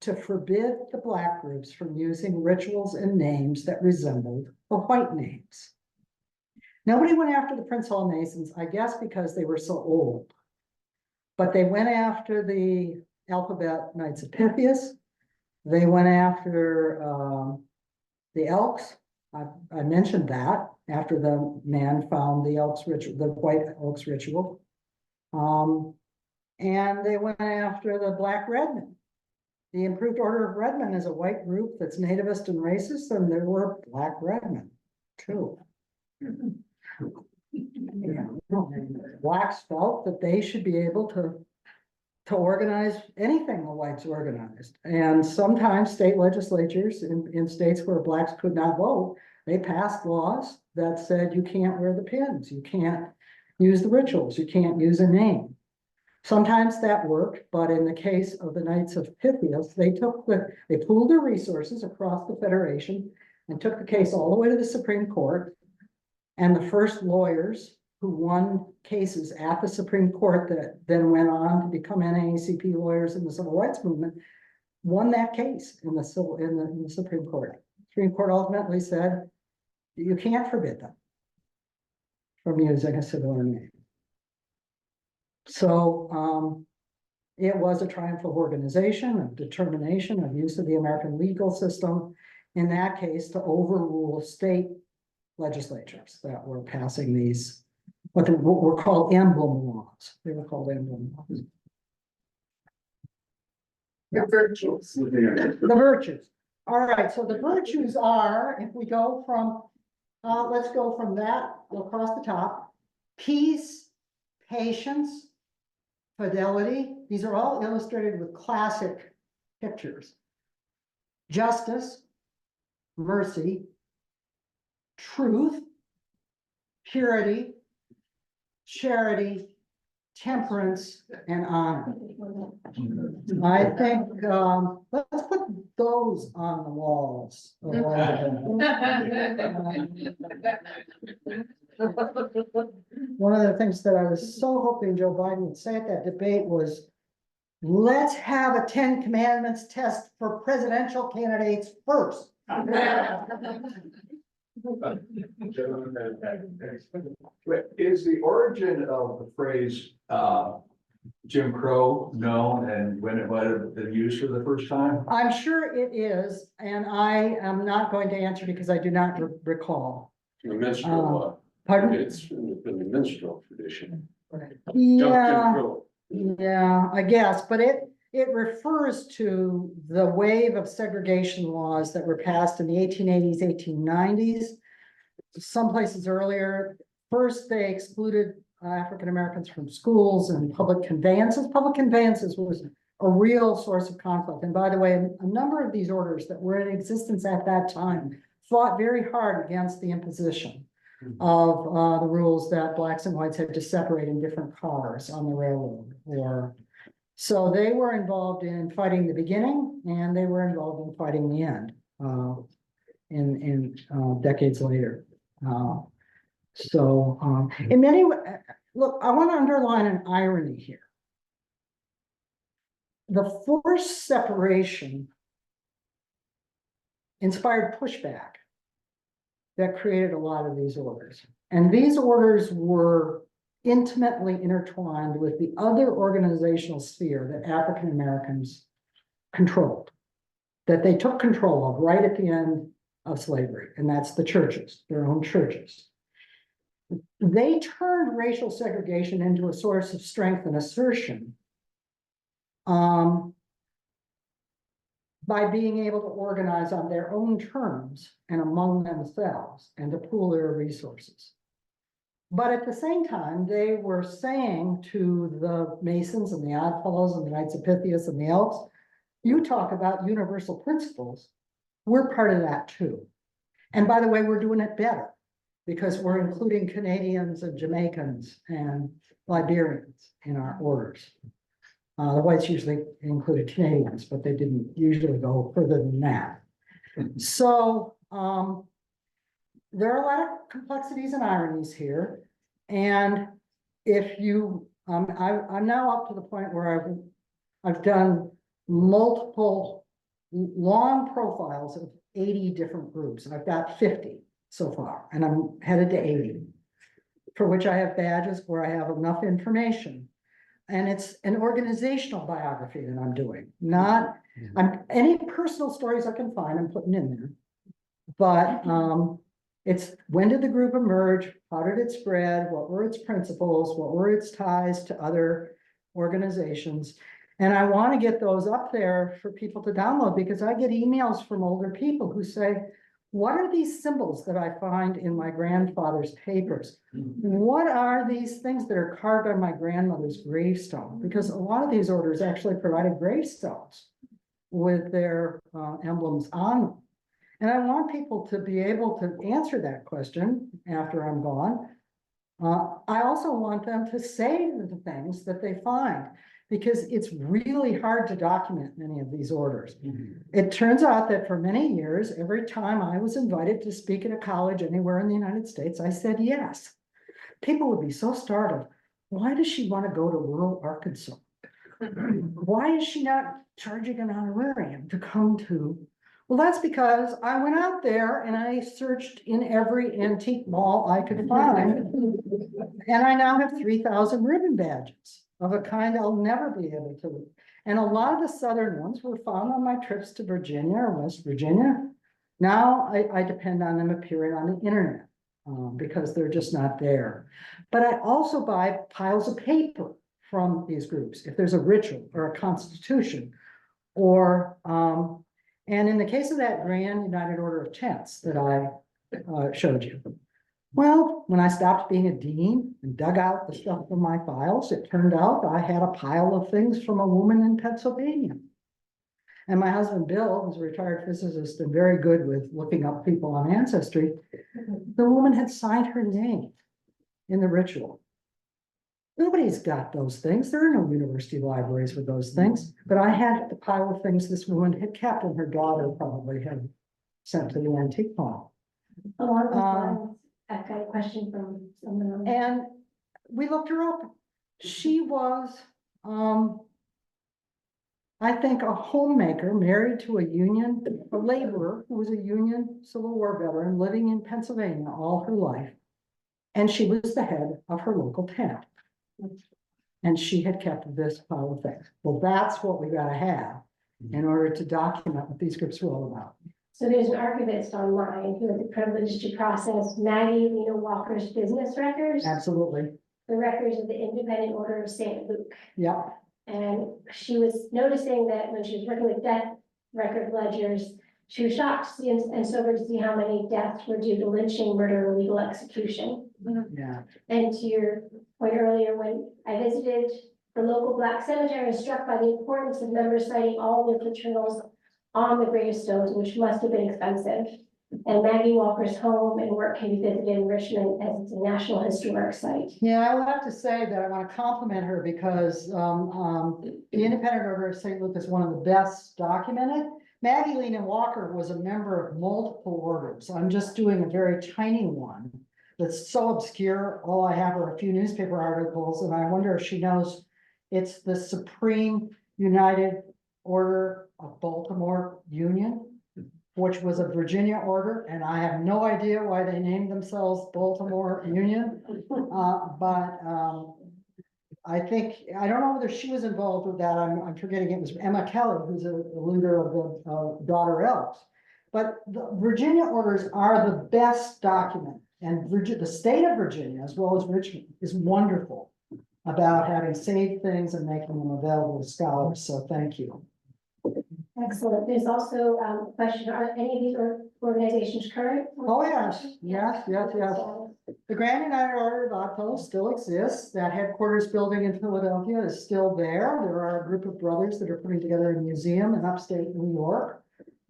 to forbid the Black groups from using rituals and names that resembled the white names. Nobody went after the Prince Hall Masons, I guess because they were so old. But they went after the Alphabet Knights of Pythias. They went after the Elks. I mentioned that after the man found the Elks ritual, the white Elks ritual. And they went after the Black Redmen. The Improved Order of Redmen is a white group that's nativist and racist, and there were Black Redmen too. Blacks felt that they should be able to organize anything the whites organized. And sometimes state legislatures in states where Blacks could not vote, they passed laws that said you can't wear the pins, you can't use the rituals, you can't use a name. Sometimes that worked, but in the case of the Knights of Pythias, they pooled their resources across the Federation and took the case all the way to the Supreme Court. And the first lawyers who won cases at the Supreme Court that then went on to become NAACP lawyers in the civil rights movement, won that case in the Supreme Court. Supreme Court ultimately said, you can't forbid them from using a similar name. So it was a triumph of organization, of determination, of use of the American legal system, in that case, to overrule state legislatures that were passing these, what were called emblem laws. They were called emblem laws. The virtues. The virtues. All right, so the virtues are, if we go from, let's go from that across the top, peace, patience, fidelity. These are all illustrated with classic pictures. Justice, mercy, truth, purity, charity, temperance, and honor. I think, let's put those on the walls. Of all of them. One of the things that I was so hoping Joe Biden would say at that debate was, let's have a 10 Commandments test for presidential candidates first. Is the origin of the phrase, Jim Crow known, and when it might have been used for the first time? I'm sure it is, and I am not going to answer because I do not recall. The minstrel, Pardon? it's in the minstrel tradition. Yeah, yeah, I guess, but it refers to the wave of segregation laws that were passed in the 1880s, 1890s. Some places earlier. First, they excluded African Americans from schools and public conveyances. Public conveyances was a real source of conflict. And by the way, a number of these orders that were in existence at that time fought very hard against the imposition of the rules that blacks and whites had to separate in different cars on the railroad. So they were involved in fighting the beginning, and they were involved in fighting the end in decades later. In many ways, look, I want to underline an irony here. The forced separation inspired pushback that created a lot of these orders. And these orders were intimately intertwined with the other organizational sphere that African Americans controlled, that they took control of right at the end of slavery, and that's the churches, their own churches. They turned racial segregation into a source of strength and assertion by being able to organize on their own terms and among themselves and to pool their resources. But at the same time, they were saying to the Masons and the Oddfellows and the Knights of Pythias and the Elks, you talk about universal principles, we're part of that too. And by the way, we're doing it better because we're including Canadians and Jamaicans and Liberians in our orders. The whites usually included Canadians, but they didn't usually go further than that. So there are a lot of complexities and ironies here. And if you, I'm now up to the point where I've done multiple long profiles of 80 different groups. I've got 50 so far, and I'm headed to 80, for which I have badges where I have enough information. And it's an organizational biography that I'm doing, not any personal stories I can find, I'm putting in there. But it's when did the group emerge? How did it spread? What were its principles? What were its ties to other organizations? And I want to get those up there for people to download because I get emails from older people who say, what are these symbols that I find in my grandfather's papers? What are these things that are carved on my grandmother's gravestone? Because a lot of these orders actually provided gravestones with their emblems on them. And I want people to be able to answer that question after I'm gone. I also want them to say the things that they find, because it's really hard to document many of these orders. It turns out that for many years, every time I was invited to speak at a college anywhere in the United States, I said yes, people would be so startled. Why does she want to go to rural Arkansas? Why is she not charging an honorarium to come to? Well, that's because I went out there and I searched in every antique mall I could find. And I now have 3,000 ribbon badges of a kind I'll never be able to. And a lot of the southern ones were found on my trips to Virginia or West Virginia. Now I depend on them appearing on the internet because they're just not there. But I also buy piles of paper from these groups. If there's a ritual or a constitution or, and in the case of that Grand United Order of Tents that I showed you, well, when I stopped being a dean and dug out the stuff from my files, it turned out I had a pile of things from a woman in Pennsylvania. And my husband, Bill, who's a retired physicist and very good with looking up people on Ancestry, the woman had signed her name in the ritual. Nobody's got those things. There are no university libraries with those things. But I had the pile of things this woman had kept and her daughter probably had sent to the antique mall. Along those lines, I've got a question from someone else. And we looked her up. She was, I think, a homemaker married to a laborer who was a Union Civil War veteran living in Pennsylvania all her life. And she was the head of her local tent. And she had kept this pile of things. Well, that's what we gotta have in order to document what these groups were all about. So there's an archivist online who had the privilege to process Maggie Lena Walker's business records, Absolutely. the records of the Independent Order of St. Luke. Yep. And she was noticing that when she was working with death record ledgers, she was shocked to see and sobered to see how many deaths were due to lynching, murder, or legal execution. Yeah. And to your point earlier, when I visited the local Black cemetery, I was struck by the importance of members citing all their fraternals on the gravestones, which must have been expensive. And Maggie Walker's home and work can be visited in Richmond as it's a National Historic Site. Yeah, I will have to say that I want to compliment her because the Independent Order of St. Luke is one of the best documented. Maggie Lena Walker was a member of multiple orders. I'm just doing a very tiny one that's so obscure. All I have are a few newspaper articles, and I wonder if she knows it's the Supreme United Order of Baltimore Union, which was a Virginia order, and I have no idea why they named themselves Baltimore Union. I think, I don't know whether she was involved with that. I'm forgetting. It was Emma Kelly, who's a leader of the Daughter Elks. But the Virginia orders are the best document, and the state of Virginia, as well as Richmond, is wonderful about having saved things and making them available to scholars. So thank you. Excellent. There's also a question, are any of these organizations current? Oh, yes, yes. The Grand United Order of Oddfellows still exists. That headquarters building in Philadelphia is still there. There are a group of brothers that are putting together a museum in upstate New York,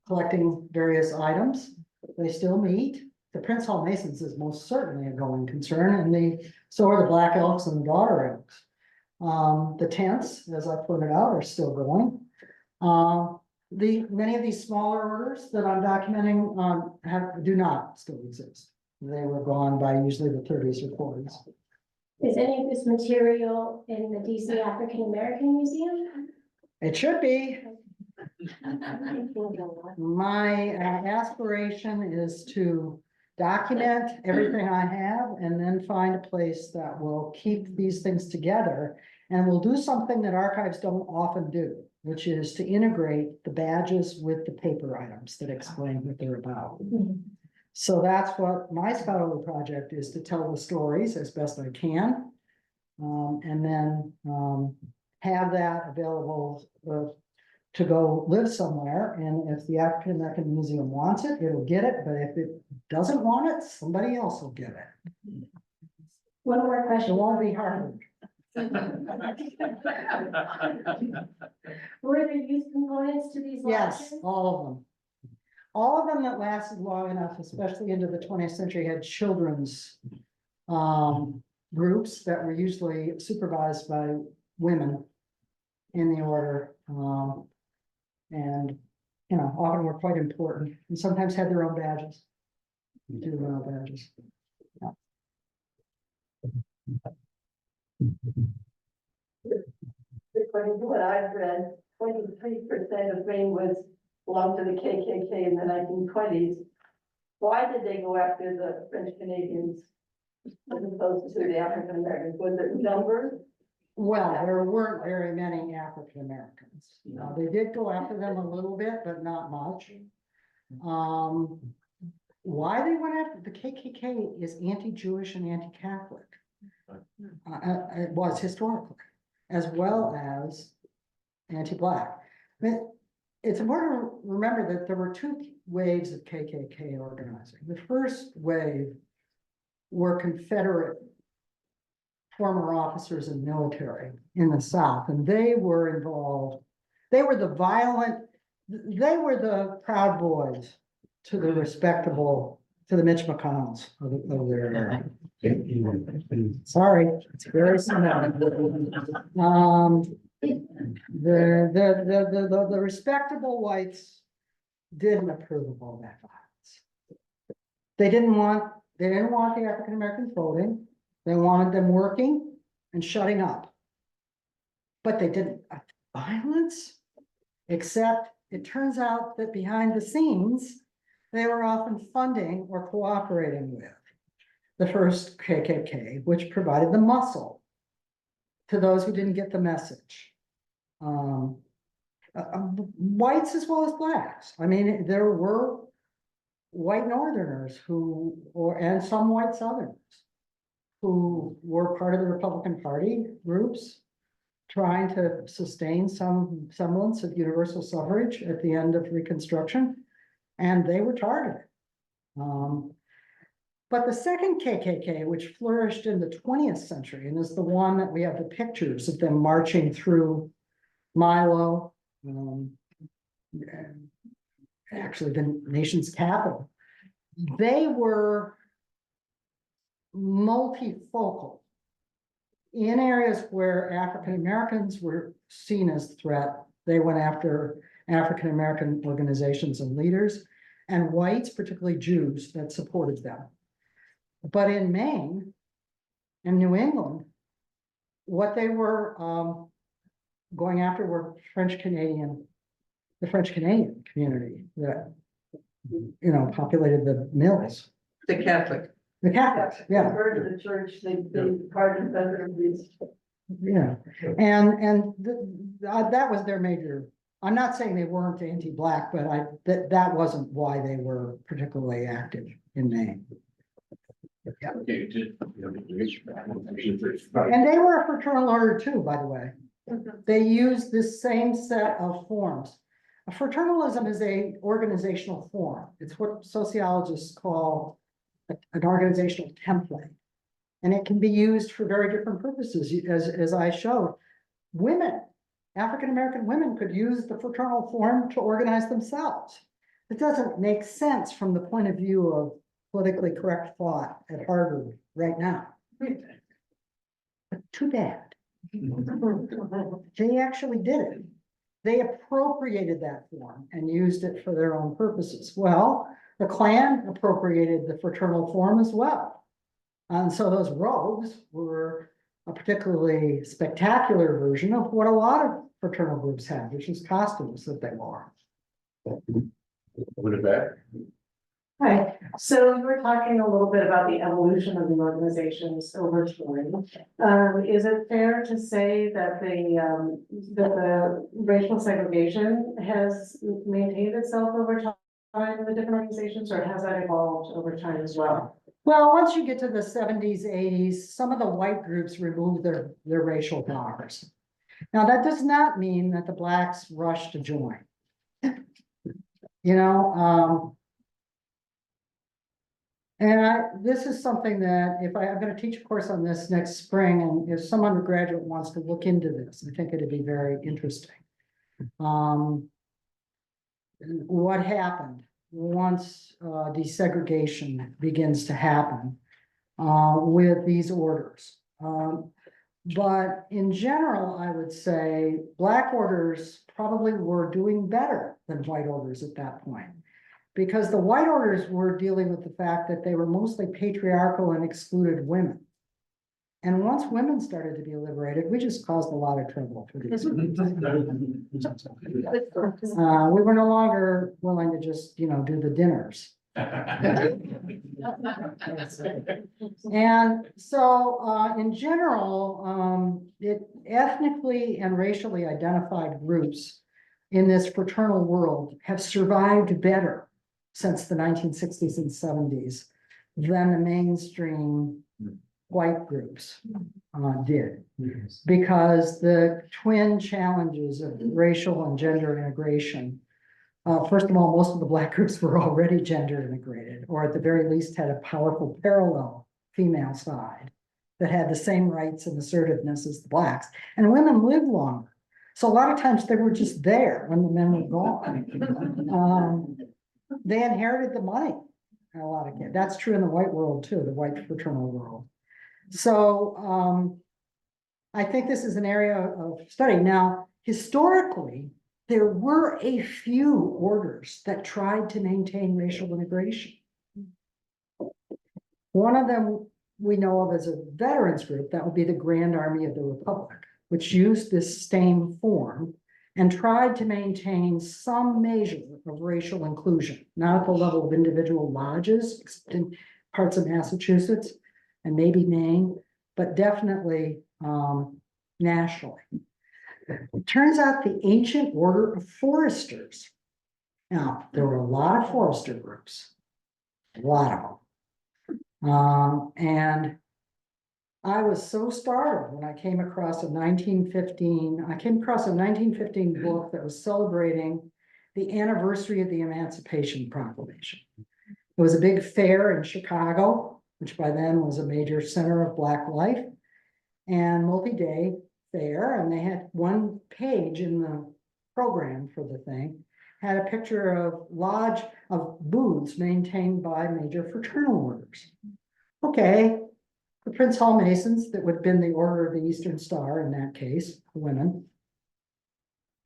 collecting various items. They still meet. The Prince Hall Masons is most certainly a going concern, and so are the Black Elks and the Daughter Elks. The tents, as I pointed out, are still going. Many of these smaller orders that I'm documenting do not still exist. They were gone by usually the 30s or 40s. Is any of this material in the DC African American Museum? It should be. My aspiration is to document everything I have and then find a place that will keep these things together. And we'll do something that archives don't often do, which is to integrate the badges with the paper items that explain what they're about. So that's what my scholarly project is, to tell the stories as best I can. And then have that available to go live somewhere. And if the African American Museum wants it, it'll get it. But if it doesn't want it, somebody else will get it. One more It question. won't be hard. Were there youth components to these Yes, lectures? all of them. All of them that lasted long enough, especially into the 20th century, had children's groups that were usually supervised by women in the order. And, you know, often were quite important and sometimes had their own badges. Do their own badges. Yeah. According to what I've read, 23% of Greenwoods belonged to the KKK in the 1920s. Why did they go after the French Canadians as opposed to the African Americans? Was it numbers? Well, there weren't very many African Americans. They did go after them a little bit, but not much. Why they went after the KKK is anti-Jewish and anti-Catholic. It was historically, as well as anti-Black. I mean, it's important to remember that there were two waves of KKK organizing. The first wave were Confederate former officers in military in the South, and they were involved. They were the Proud Boys to the respectable, to the Mitch McConnells of their era. Sorry, it's very similar. The respectable whites didn't approve of all that violence. They didn't want the African Americans voting. They wanted them working and shutting up. But they didn't violence, except it turns out that behind the scenes, they were often funding or cooperating with the first KKK, which provided the muscle to those who didn't get the message. Whites as well as Blacks. I mean, there were white Northerners and some white Southerners who were part of the Republican Party groups trying to sustain some semblance of universal suffrage at the end of Reconstruction, and they were targeted. But the second KKK, which flourished in the 20th century, and is the one that we have the pictures of them marching through Milo, actually the nation's capital, they were multifocal in areas where African Americans were seen as a threat. They went after African American organizations and leaders, and whites, particularly Jews, that supported them. But in Maine and New England, what they were going after were the French Canadian community that, populated the mills. The Catholic. The Catholics, yeah. Converted the church, they pardoned veterans. Yeah, and that was their major. I'm not saying they weren't anti-Black, but that wasn't why they were particularly active in Maine. And they were a fraternal order too, by the way. They used this same set of forms. A fraternalism is an organizational form. It's what sociologists call an organizational template. And it can be used for very different purposes, as I showed. Women, African-American women could use the fraternal form to organize themselves. It doesn't make sense from the point of view of politically correct thought at Harvard right now. But too bad. They actually did it. They appropriated that form and used it for their own purposes. Well, the Klan appropriated the fraternal form as well. And so those robes were a particularly spectacular version of what a lot of fraternal groups had, which is costumes that they wore. What about? Hi, so you were talking a little bit about the evolution of the organizations over time. Is it fair to say that the racial segregation has maintained itself over time in the different organizations, or has that evolved over time as well? Well, once you get to the 70s, 80s, some of the white groups removed their racial bars. Now, that does not mean that the Blacks rushed to join. This is something that I'm going to teach a course on this next spring, and if some undergraduate wants to look into this, I think it'd be very interesting. What happened once desegregation begins to happen with these orders? But in general, I would say Black orders probably were doing better than white orders at that point, because the white orders were dealing with the fact that they were mostly patriarchal and excluded women. And once women started to be liberated, we just caused a lot of trouble for these. We were no longer willing to just, do the dinners. And so, in general, it ethnically and racially identified groups in this fraternal world have survived better since the 1960s and 70s than the mainstream white groups did. Because the twin challenges of racial and gender integration, first of all, most of the Black groups were already gender integrated, or at the very least had a powerful parallel female side that had the same rights and assertiveness as the Blacks. And women lived longer. So a lot of times they were just there when the men were gone. They inherited the money. A lot of kids. That's true in the white world too, the white fraternal world. So I think this is an area of study. Now, historically, there were a few orders that tried to maintain racial integration. One of them we know of as a veterans group, that would be the Grand Army of the Republic, which used this same form and tried to maintain some measure of racial inclusion, not at the level of individual lodges, except in parts of Massachusetts and maybe Maine, but definitely nationally. It turns out the ancient order of foresters. Now, there were a lot of forester groups, a lot of them. And I was so startled when I came across a 1915 book that was celebrating the anniversary of the Emancipation Proclamation. It was a big fair in Chicago, which by then was a major center of Black life, and multi-day fair, and they had one page in the program for the thing, had a picture of booths maintained by major fraternal orders. Okay. The Prince Hall Masons, that would have been the Order of the Eastern Star in that case, the women.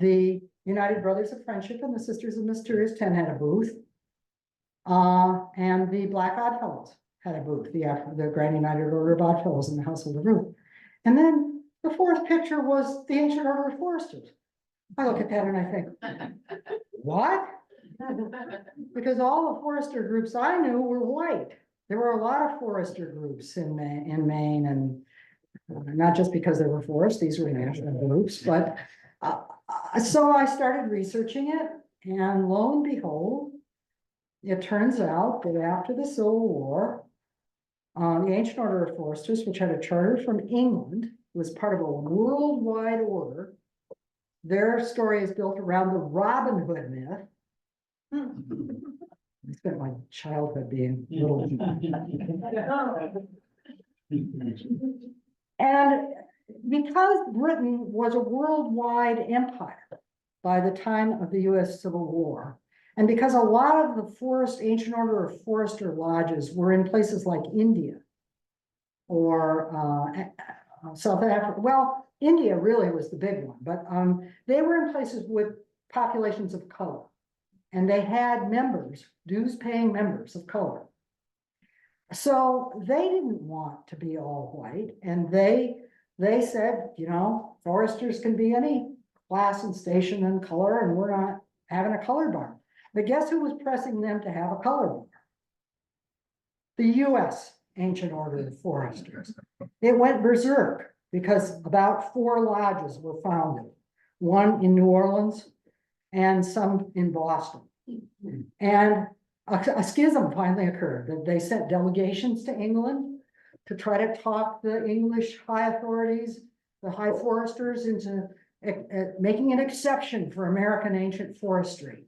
The United Brothers of Friendship and the Sisters of Mysterious 10 had a booth. And the Black Oddfellows had a booth, the Grand United Order of Oddfellows in the Household of Ruth. And then the fourth picture was the Ancient Order of Foresters. I look at that and I think, what? Because all the forester groups I knew were white. There were a lot of forester groups in Maine, and not just because there were forests, these were national groups, but so I started researching it, and lo and behold, it turns out that after the Civil War, the Ancient Order of Foresters, which had a charter from England, was part of a worldwide order. Their story is built around the Robin Hood myth. I spent my childhood being little. And because Britain was a worldwide empire by the time of the US Civil War, and because a lot of the Ancient Order of Forester lodges were in places like India or South Africa, well, India really was the big one, but they were in places with populations of color. And they had members, dues-paying members of color. So they didn't want to be all white, and they said, foresters can be any class and station and color, and we're not having a color bar. But guess who was pressing them to have a color bar? The US Ancient Order of Foresters. It went berserk because about 4 lodges were founded, one in New Orleans, and some in Boston. And a schism finally occurred. They sent delegations to England to try to talk the English high authorities, the high foresters, into making an exception for American ancient forestry.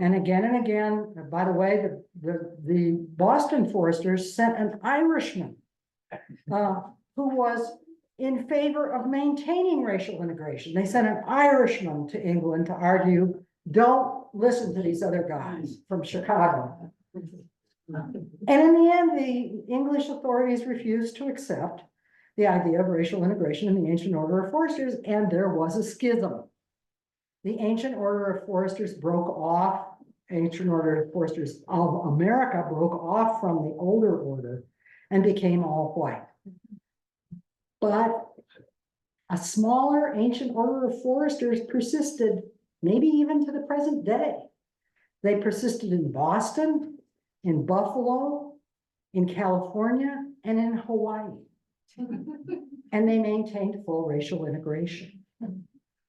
And again, by the way, the Boston foresters sent an Irishman who was in favor of maintaining racial integration. They sent an Irishman to England to argue, don't listen to these other guys from Chicago. And in the end, the English authorities refused to accept the idea of racial integration in the Ancient Order of Foresters, and there was a schism. The Ancient Order of Foresters broke off, Ancient Order of Foresters of America broke off from the older order and became all white. But a smaller ancient order of foresters persisted, maybe even to the present day. They persisted in Boston, in Buffalo, in California, and in Hawaii. And they maintained full racial integration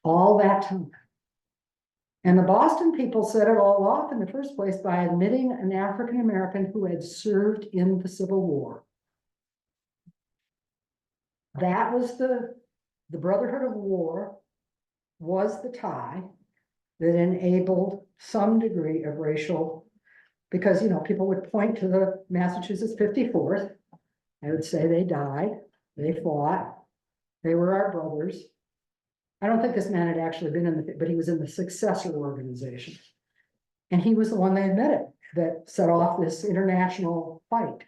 all that time. And the Boston people set it all off in the first place by admitting an African American who had served in the Civil War. That was the Brotherhood of War was the tie that enabled some degree of racial, because, you know, people would point to the Massachusetts 54th. I would say they died, they fought, they were our brothers. I don't think this man had actually been in the, but he was in the successor organization. And he was the one they admitted that set off this international fight.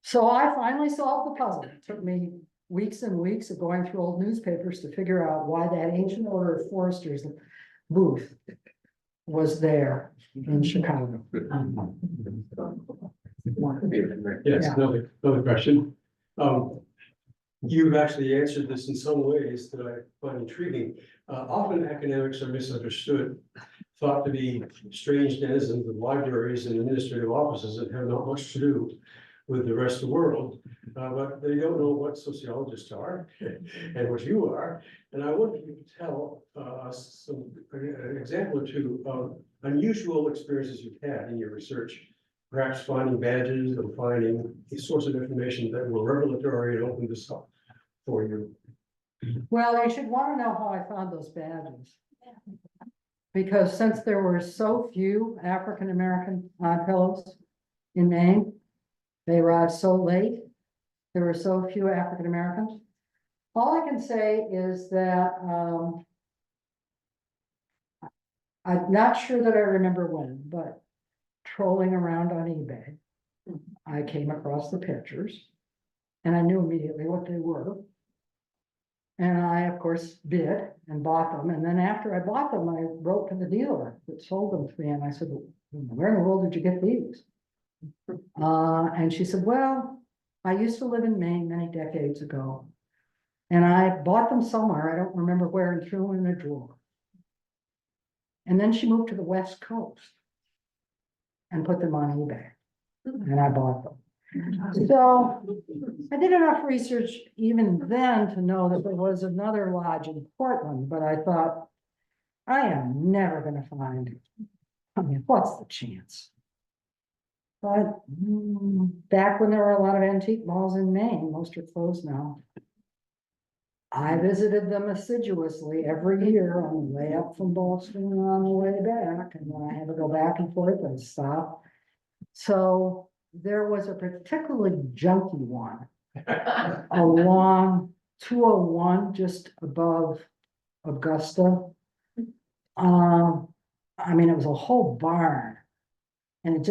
So I finally solved the puzzle. It took me weeks and weeks of going through old newspapers to figure out why that ancient order of foresters booth was there in Chicago. Yes, Yeah. another question. You've actually answered this in some ways that I find intriguing. Often academics are misunderstood, thought to be strange denizens of libraries and administrative offices that have not much to do with the rest of the world, but they don't know what sociologists are and what you are. And I wonder if you could tell us an example or two of unusual experiences you've had in your research, perhaps finding badges or finding a source of information that were revelatory and opened this up for you. Well, you should want to know how I found those badges. Because since there were so few African-American fellows in Maine, they arrived so late, there were so few African-Americans. All I can say is that I'm not sure that I remember when, but trolling around on eBay, I came across the pictures and I knew immediately what they were. And I, of course, bid and bought them. And then after I bought them, I wrote to the dealer that sold them to me. And I said, where in the world did you get these? And she said, well, I used to live in Maine many decades ago. And I bought them somewhere, I don't remember where, and threw them in a drawer. And then she moved to the West Coast and put them on eBay. And I bought them. So I did enough research even then to know that there was another lodge in Portland, but I thought, I am never going to find it. I mean, what's the chance? But back when there were a lot of antique malls in Maine, most are closed now. I visited them assiduously every year on the way up from Boston and on the way back, and when I had to go back and forth, I'd stop. So there was a particularly junky one along 201, just above Augusta. I mean, it was a whole barn, and it's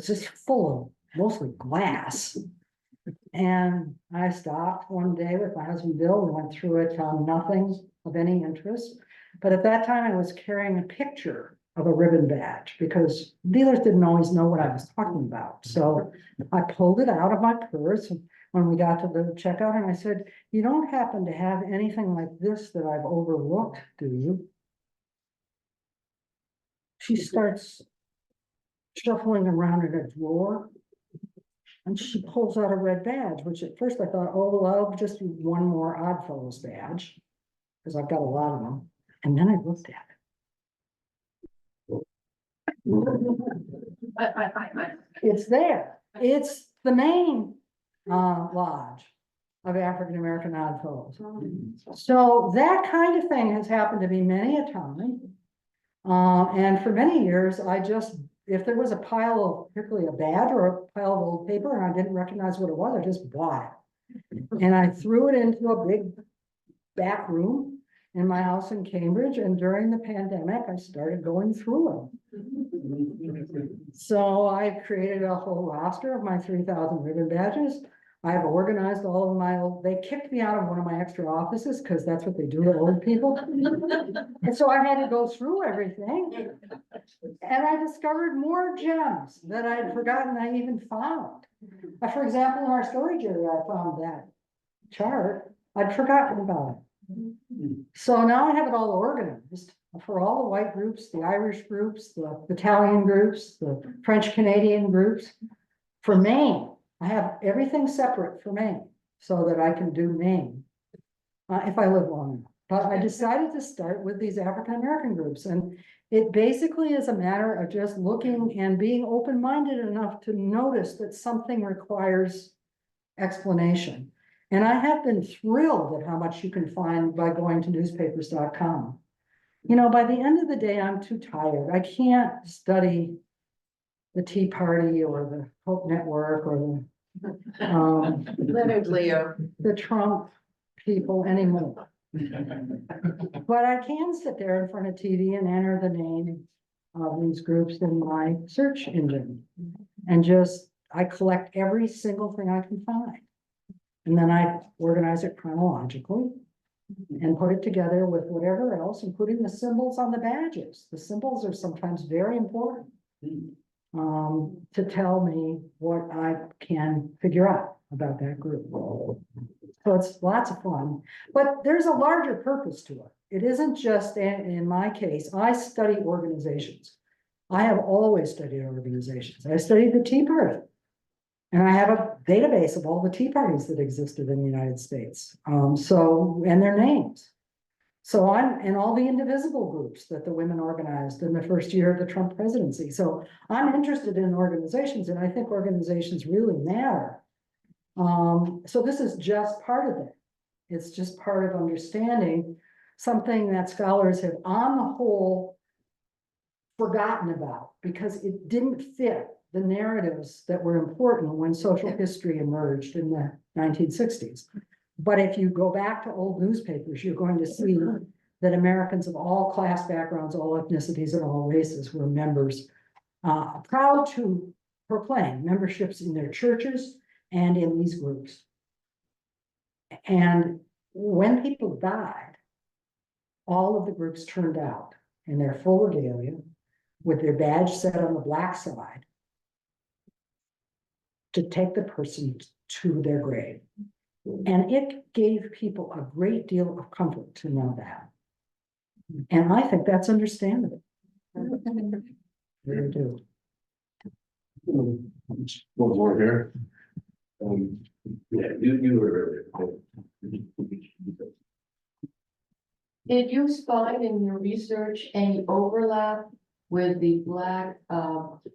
just full of mostly glass. And I stopped one day with my husband Bill and went through it, found nothing of any interest. But at that time, I was carrying a picture of a ribbon badge because dealers didn't always know what I was talking about. So I pulled it out of my purse when we got to the checkout, and I said, you don't happen to have anything like this that I've overlooked, do you? She starts shuffling around in a drawer. And she pulls out a red badge, which at first I thought, oh, well, I'll just do one more Oddfellows badge, because I've got a lot of them. And then I looked at it. It's there. It's the main lodge of African American Oddfellows. So that kind of thing has happened to me many a time. And for many years, if there was a pile of, particularly a badge or a pile of old paper, and I didn't recognize what it was, I just bought it. And I threw it into a big back room in my house in Cambridge, and during the pandemic, I started going through them. So I created a whole roster of my 3,000 ribbon badges. I've organized all of my they kicked me out of one of my extra offices because that's what they do to old people. And so I had to go through everything. And I discovered more gems that I'd forgotten I even found. For example, in our storage area, I found that chart. I'd forgotten about it. So now I have it all organized for all the white groups, the Irish groups, the Italian groups, the French Canadian groups. For Maine, I have everything separate for Maine so that I can do Maine if I live long enough. But I decided to start with these African American groups, and it basically is a matter of just looking and being open-minded enough to notice that something requires explanation. And I have been thrilled at how much you can find by going to newspapers.com. You know, by the end of the day, I'm too tired. I can't study the Tea Party or the Hope Network or Leonard Leo. the Trump people anymore. But I can sit there in front of TV and enter the name of these groups in my search engine. And just, I collect every single thing I can find. And then I organize it chronologically and put it together with whatever else, including the symbols on the badges. The symbols are sometimes very important to tell me what I can figure out about that group. So it's lots of fun, but there's a larger purpose to it. It isn't just, in my case, I study organizations. I have always studied organizations. I studied the Tea Party. And I have a database of all the Tea Parties that existed in the United States. And their names. So and all the indivisible groups that the women organized in the first year of the Trump presidency. So I'm interested in organizations, and I think organizations really matter. So this is just part of it. It's just part of understanding something that scholars have on the whole forgotten about because it didn't fit the narratives that were important when social history emerged in the 1960s. But if you go back to old newspapers, you're going to see that Americans of all class backgrounds, all ethnicities, and all races were members, proud to proclaim memberships in their churches and in these groups. And when people died, all of the groups turned out in their full regalia with their badge set on the black side to take the person to their grave. And it gave people a great deal of comfort to know that. And I think that's understandable. Really do. One more here. Yeah, you were earlier. Did you find in your research any overlap with the Black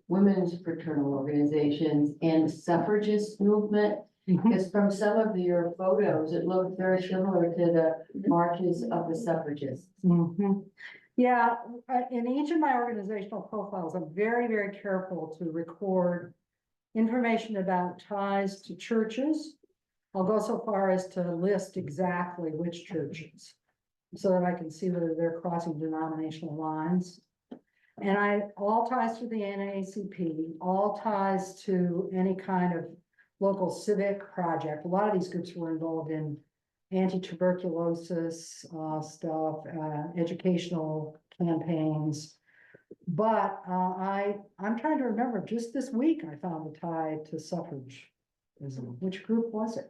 women's fraternal organizations and the suffragist movement? Because from some of your photos, it looked very similar to the marches of the suffragists. Yeah, in each of my organizational profiles, I'm very, very careful to record information about ties to churches. I'll go so far as to list exactly which churches so that I can see whether they're crossing denominational lines. And all ties to the NAACP, all ties to any kind of local civic project. A lot of these groups were involved in anti-tuberculosis stuff, educational campaigns. But I'm trying to remember, just this week I found a tie to suffragism. Which group was it?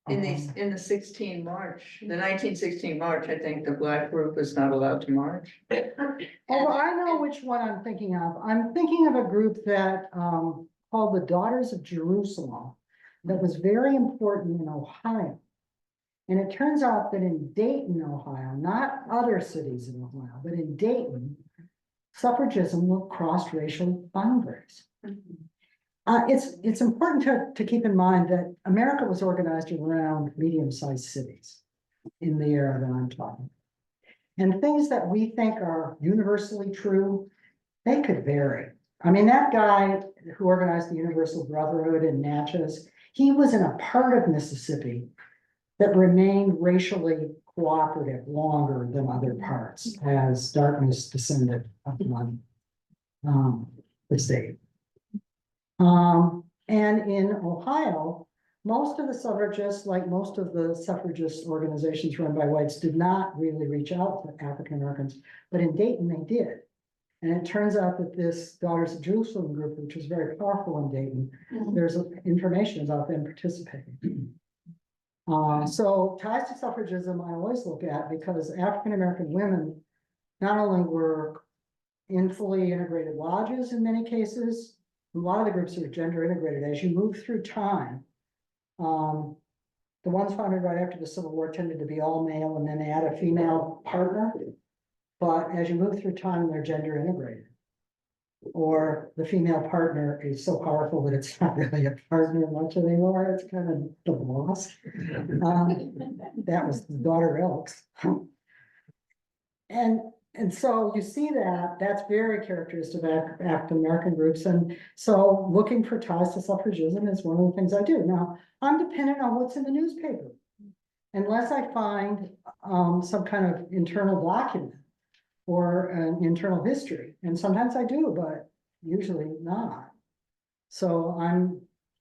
In the 16 March, the 1916 March, I think the Black group was not allowed to march. Oh, I know which one I'm thinking of. I'm thinking of a group that called the Daughters of Jerusalem that was very important in Ohio. And it turns out that in Dayton, Ohio, not other cities in Ohio, but in Dayton, suffragism crossed racial boundaries. It's important to keep in mind that America was organized around medium-sized cities in the era that I'm talking. And things that we think are universally true, they could vary. I mean, that guy who organized the Universal Brotherhood in Natchez, he was in a part of Mississippi that remained racially cooperative longer than other parts as darkness descended upon the state. And in Ohio, most of the suffragists, like most of the suffragist organizations run by whites, did not really reach out to African Americans, but in Dayton they did. And it turns out that this Daughters of Jerusalem group, which is very powerful in Dayton, there's information about them participating. So ties to suffragism, I always look at, because African-American women not only were in fully integrated lodges in many cases, a lot of the groups are gender integrated. As you move through time, the ones founded right after the Civil War tended to be all male and then add a female partner. But as you move through time, they're gender integrated. Or the female partner is so powerful that it's not really a partner much anymore. It's kind of the boss. That was the daughter Elks. And so you see that, that's very characteristic of African-American groups. And so looking for ties to suffragism is one of the things I do. Now, I'm dependent on what's in the newspaper. Unless I find some kind of internal document or an internal history. And sometimes I do, but usually not. So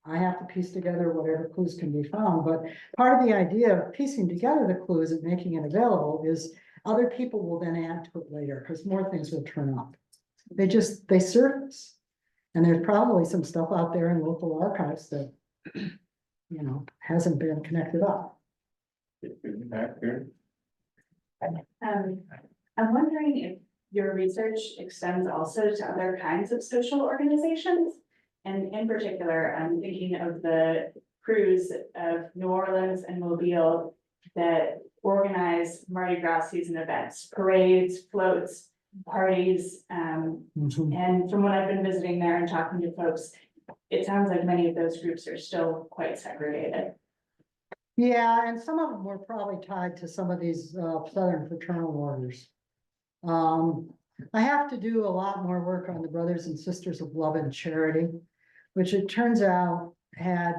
I have to piece together whatever clues can be found. But part of the idea of piecing together the clues and making it available is other people will then add to it later because more things will turn up. They surface. And there's probably some stuff out there in local archives that, hasn't been connected up. Back here. I'm wondering if your research extends also to other kinds of social organizations. And in particular, I'm thinking of the crews of New Orleans and Mobile that organize Mardi Gras season events, parades, floats, parties. And from what I've been visiting there and talking to folks, it sounds like many of those groups are still quite segregated. Yeah, and some of them were probably tied to some of these Southern fraternal orders. I have to do a lot more work on the Brothers and Sisters of Love and Charity, which it turns out had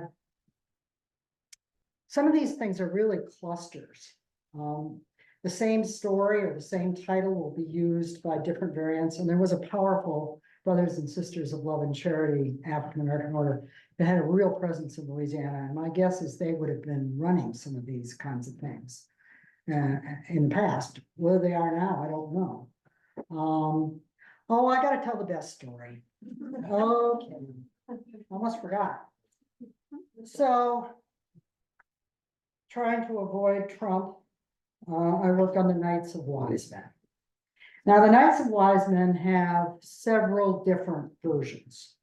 some of these things are really clusters. The same story or the same title will be used by different variants. And there was a powerful Brothers and Sisters of Love and Charity African-American order that had a real presence in Louisiana. And my guess is they would have been running some of these kinds of things in the past. Where they are now, I don't know. Oh, I gotta tell the best story. Okay, almost forgot. So, trying to avoid Trump, I worked on the Knights of Wise Men. Now, the Knights of Wise Men have several different versions.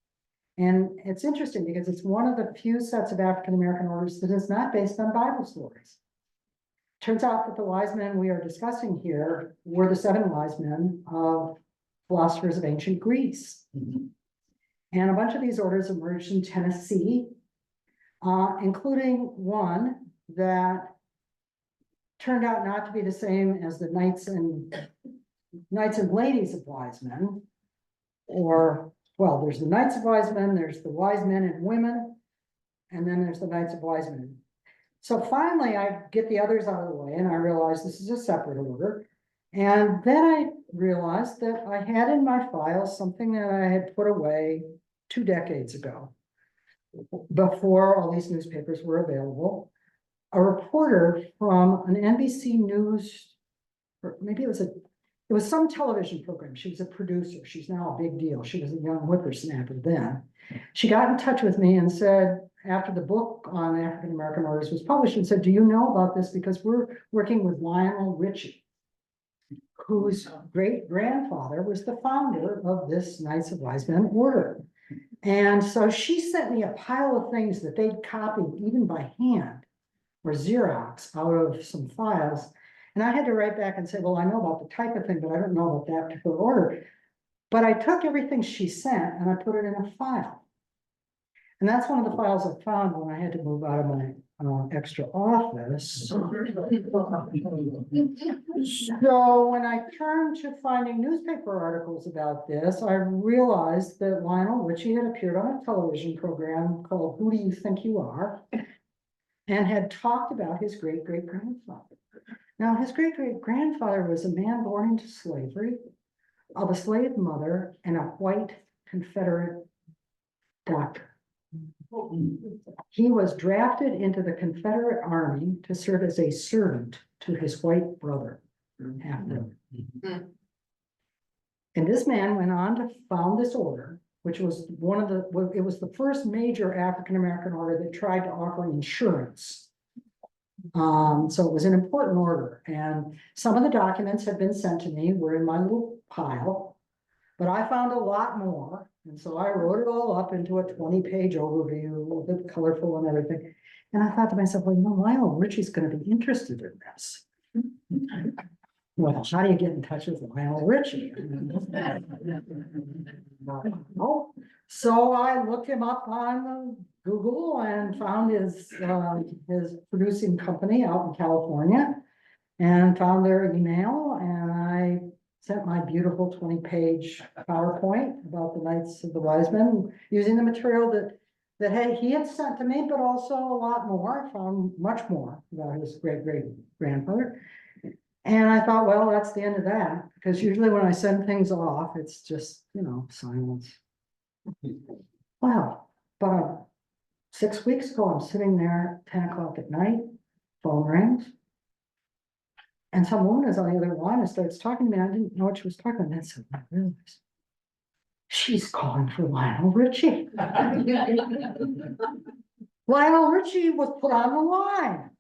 And it's interesting because it's one of the few sets of African-American orders that is not based on Bible stories. Turns out that the wise men we are discussing here were the 7 wise men of philosophers of ancient Greece. And a bunch of these orders emerged in Tennessee, including one that turned out not to be the same as the Knights and Ladies of Wise Men, or, well, there's the Knights of Wise Men, there's the Wise Men and Women, and then there's the Knights of Wise Men. So finally, I get the others out of the way, and I realize this is a separate order. And then I realized that I had in my file something that I had put away 2 decades ago, before all these newspapers were available. A reporter from an NBC News, or maybe it was some television program. She was a producer. She's now a big deal. She was a young whippersnapper then. She got in touch with me and said, after the book on African-American orders was published, and said, do you know about this? Because we're working with Lionel Richie, whose great-grandfather was the founder of this Knights of Wise Men order. And so she sent me a pile of things that they'd copied even by hand or Xerox out of some files. And I had to write back and say, well, I know about the type of thing, but I don't know about that particular order. But I took everything she sent and I put it in a file. And that's one of the files I found when I had to move out of my extra office. So when I turned to finding newspaper articles about this, I realized that Lionel Richie had appeared on a television program called Who Do You Think You Are? And had talked about his great-great-grandfather. Now, his great-great-grandfather was a man born into slavery, of a slave mother, and a white Confederate doctor. He was drafted into the Confederate Army to serve as a servant to his white brother, half-brother. And this man went on to found this order, which was it was the first major African-American order that tried to offer insurance. So it was an important order, and some of the documents had been sent to me, were in my little pile. But I found a lot more, and so I wrote it all up into a 20-page overview, a little bit colorful and everything. And I thought to myself, well, Lionel Richie's gonna be interested in this. Well, how do you get in touch with Lionel Richie? Oh, so I looked him up on Google and found his producing company out in California. And found their email, and I sent my beautiful 20-page PowerPoint about the Knights of the Wise Men, using the material that he had sent to me, but also a lot more. I found much more about his great-great-grandfather. And I thought, well, that's the end of that, because usually when I send things off, it's just, silence. Wow, but 6 weeks ago, I'm sitting there at 10 o'clock at night, phone rings. And some woman is on the other line and starts talking to me. I didn't know what she was talking about. And I said, I realized she's calling for Lionel Richie. Lionel Richie was put on the line.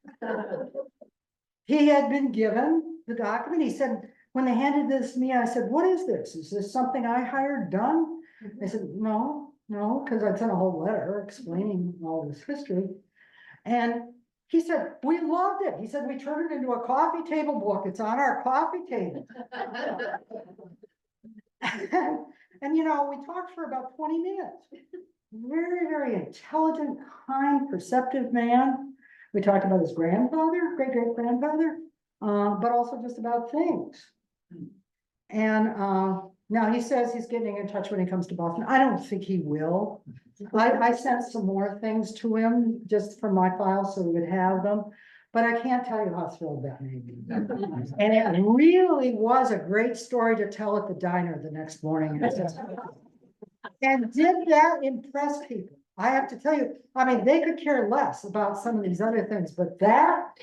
He had been given the document. He said, when they handed this to me, I said, what is this? Is this something I hired done? They said, no, because I'd sent a whole letter explaining all this history. And he said, we loved it. He said, we turned it into a coffee table book. It's on our coffee table. And we talked for about 20 minutes. Very, very intelligent, kind, perceptive man. We talked about his grandfather, great-great-grandfather, but also just about things. And now he says he's getting in touch when he comes to Boston. I don't think he will. I sent some more things to him just from my files so he would have them, but I can't tell you how thrilled that made me. And it really was a great story to tell at the diner the next morning. And did that impress people? I have to tell you, they could care less about some of these other things, but that.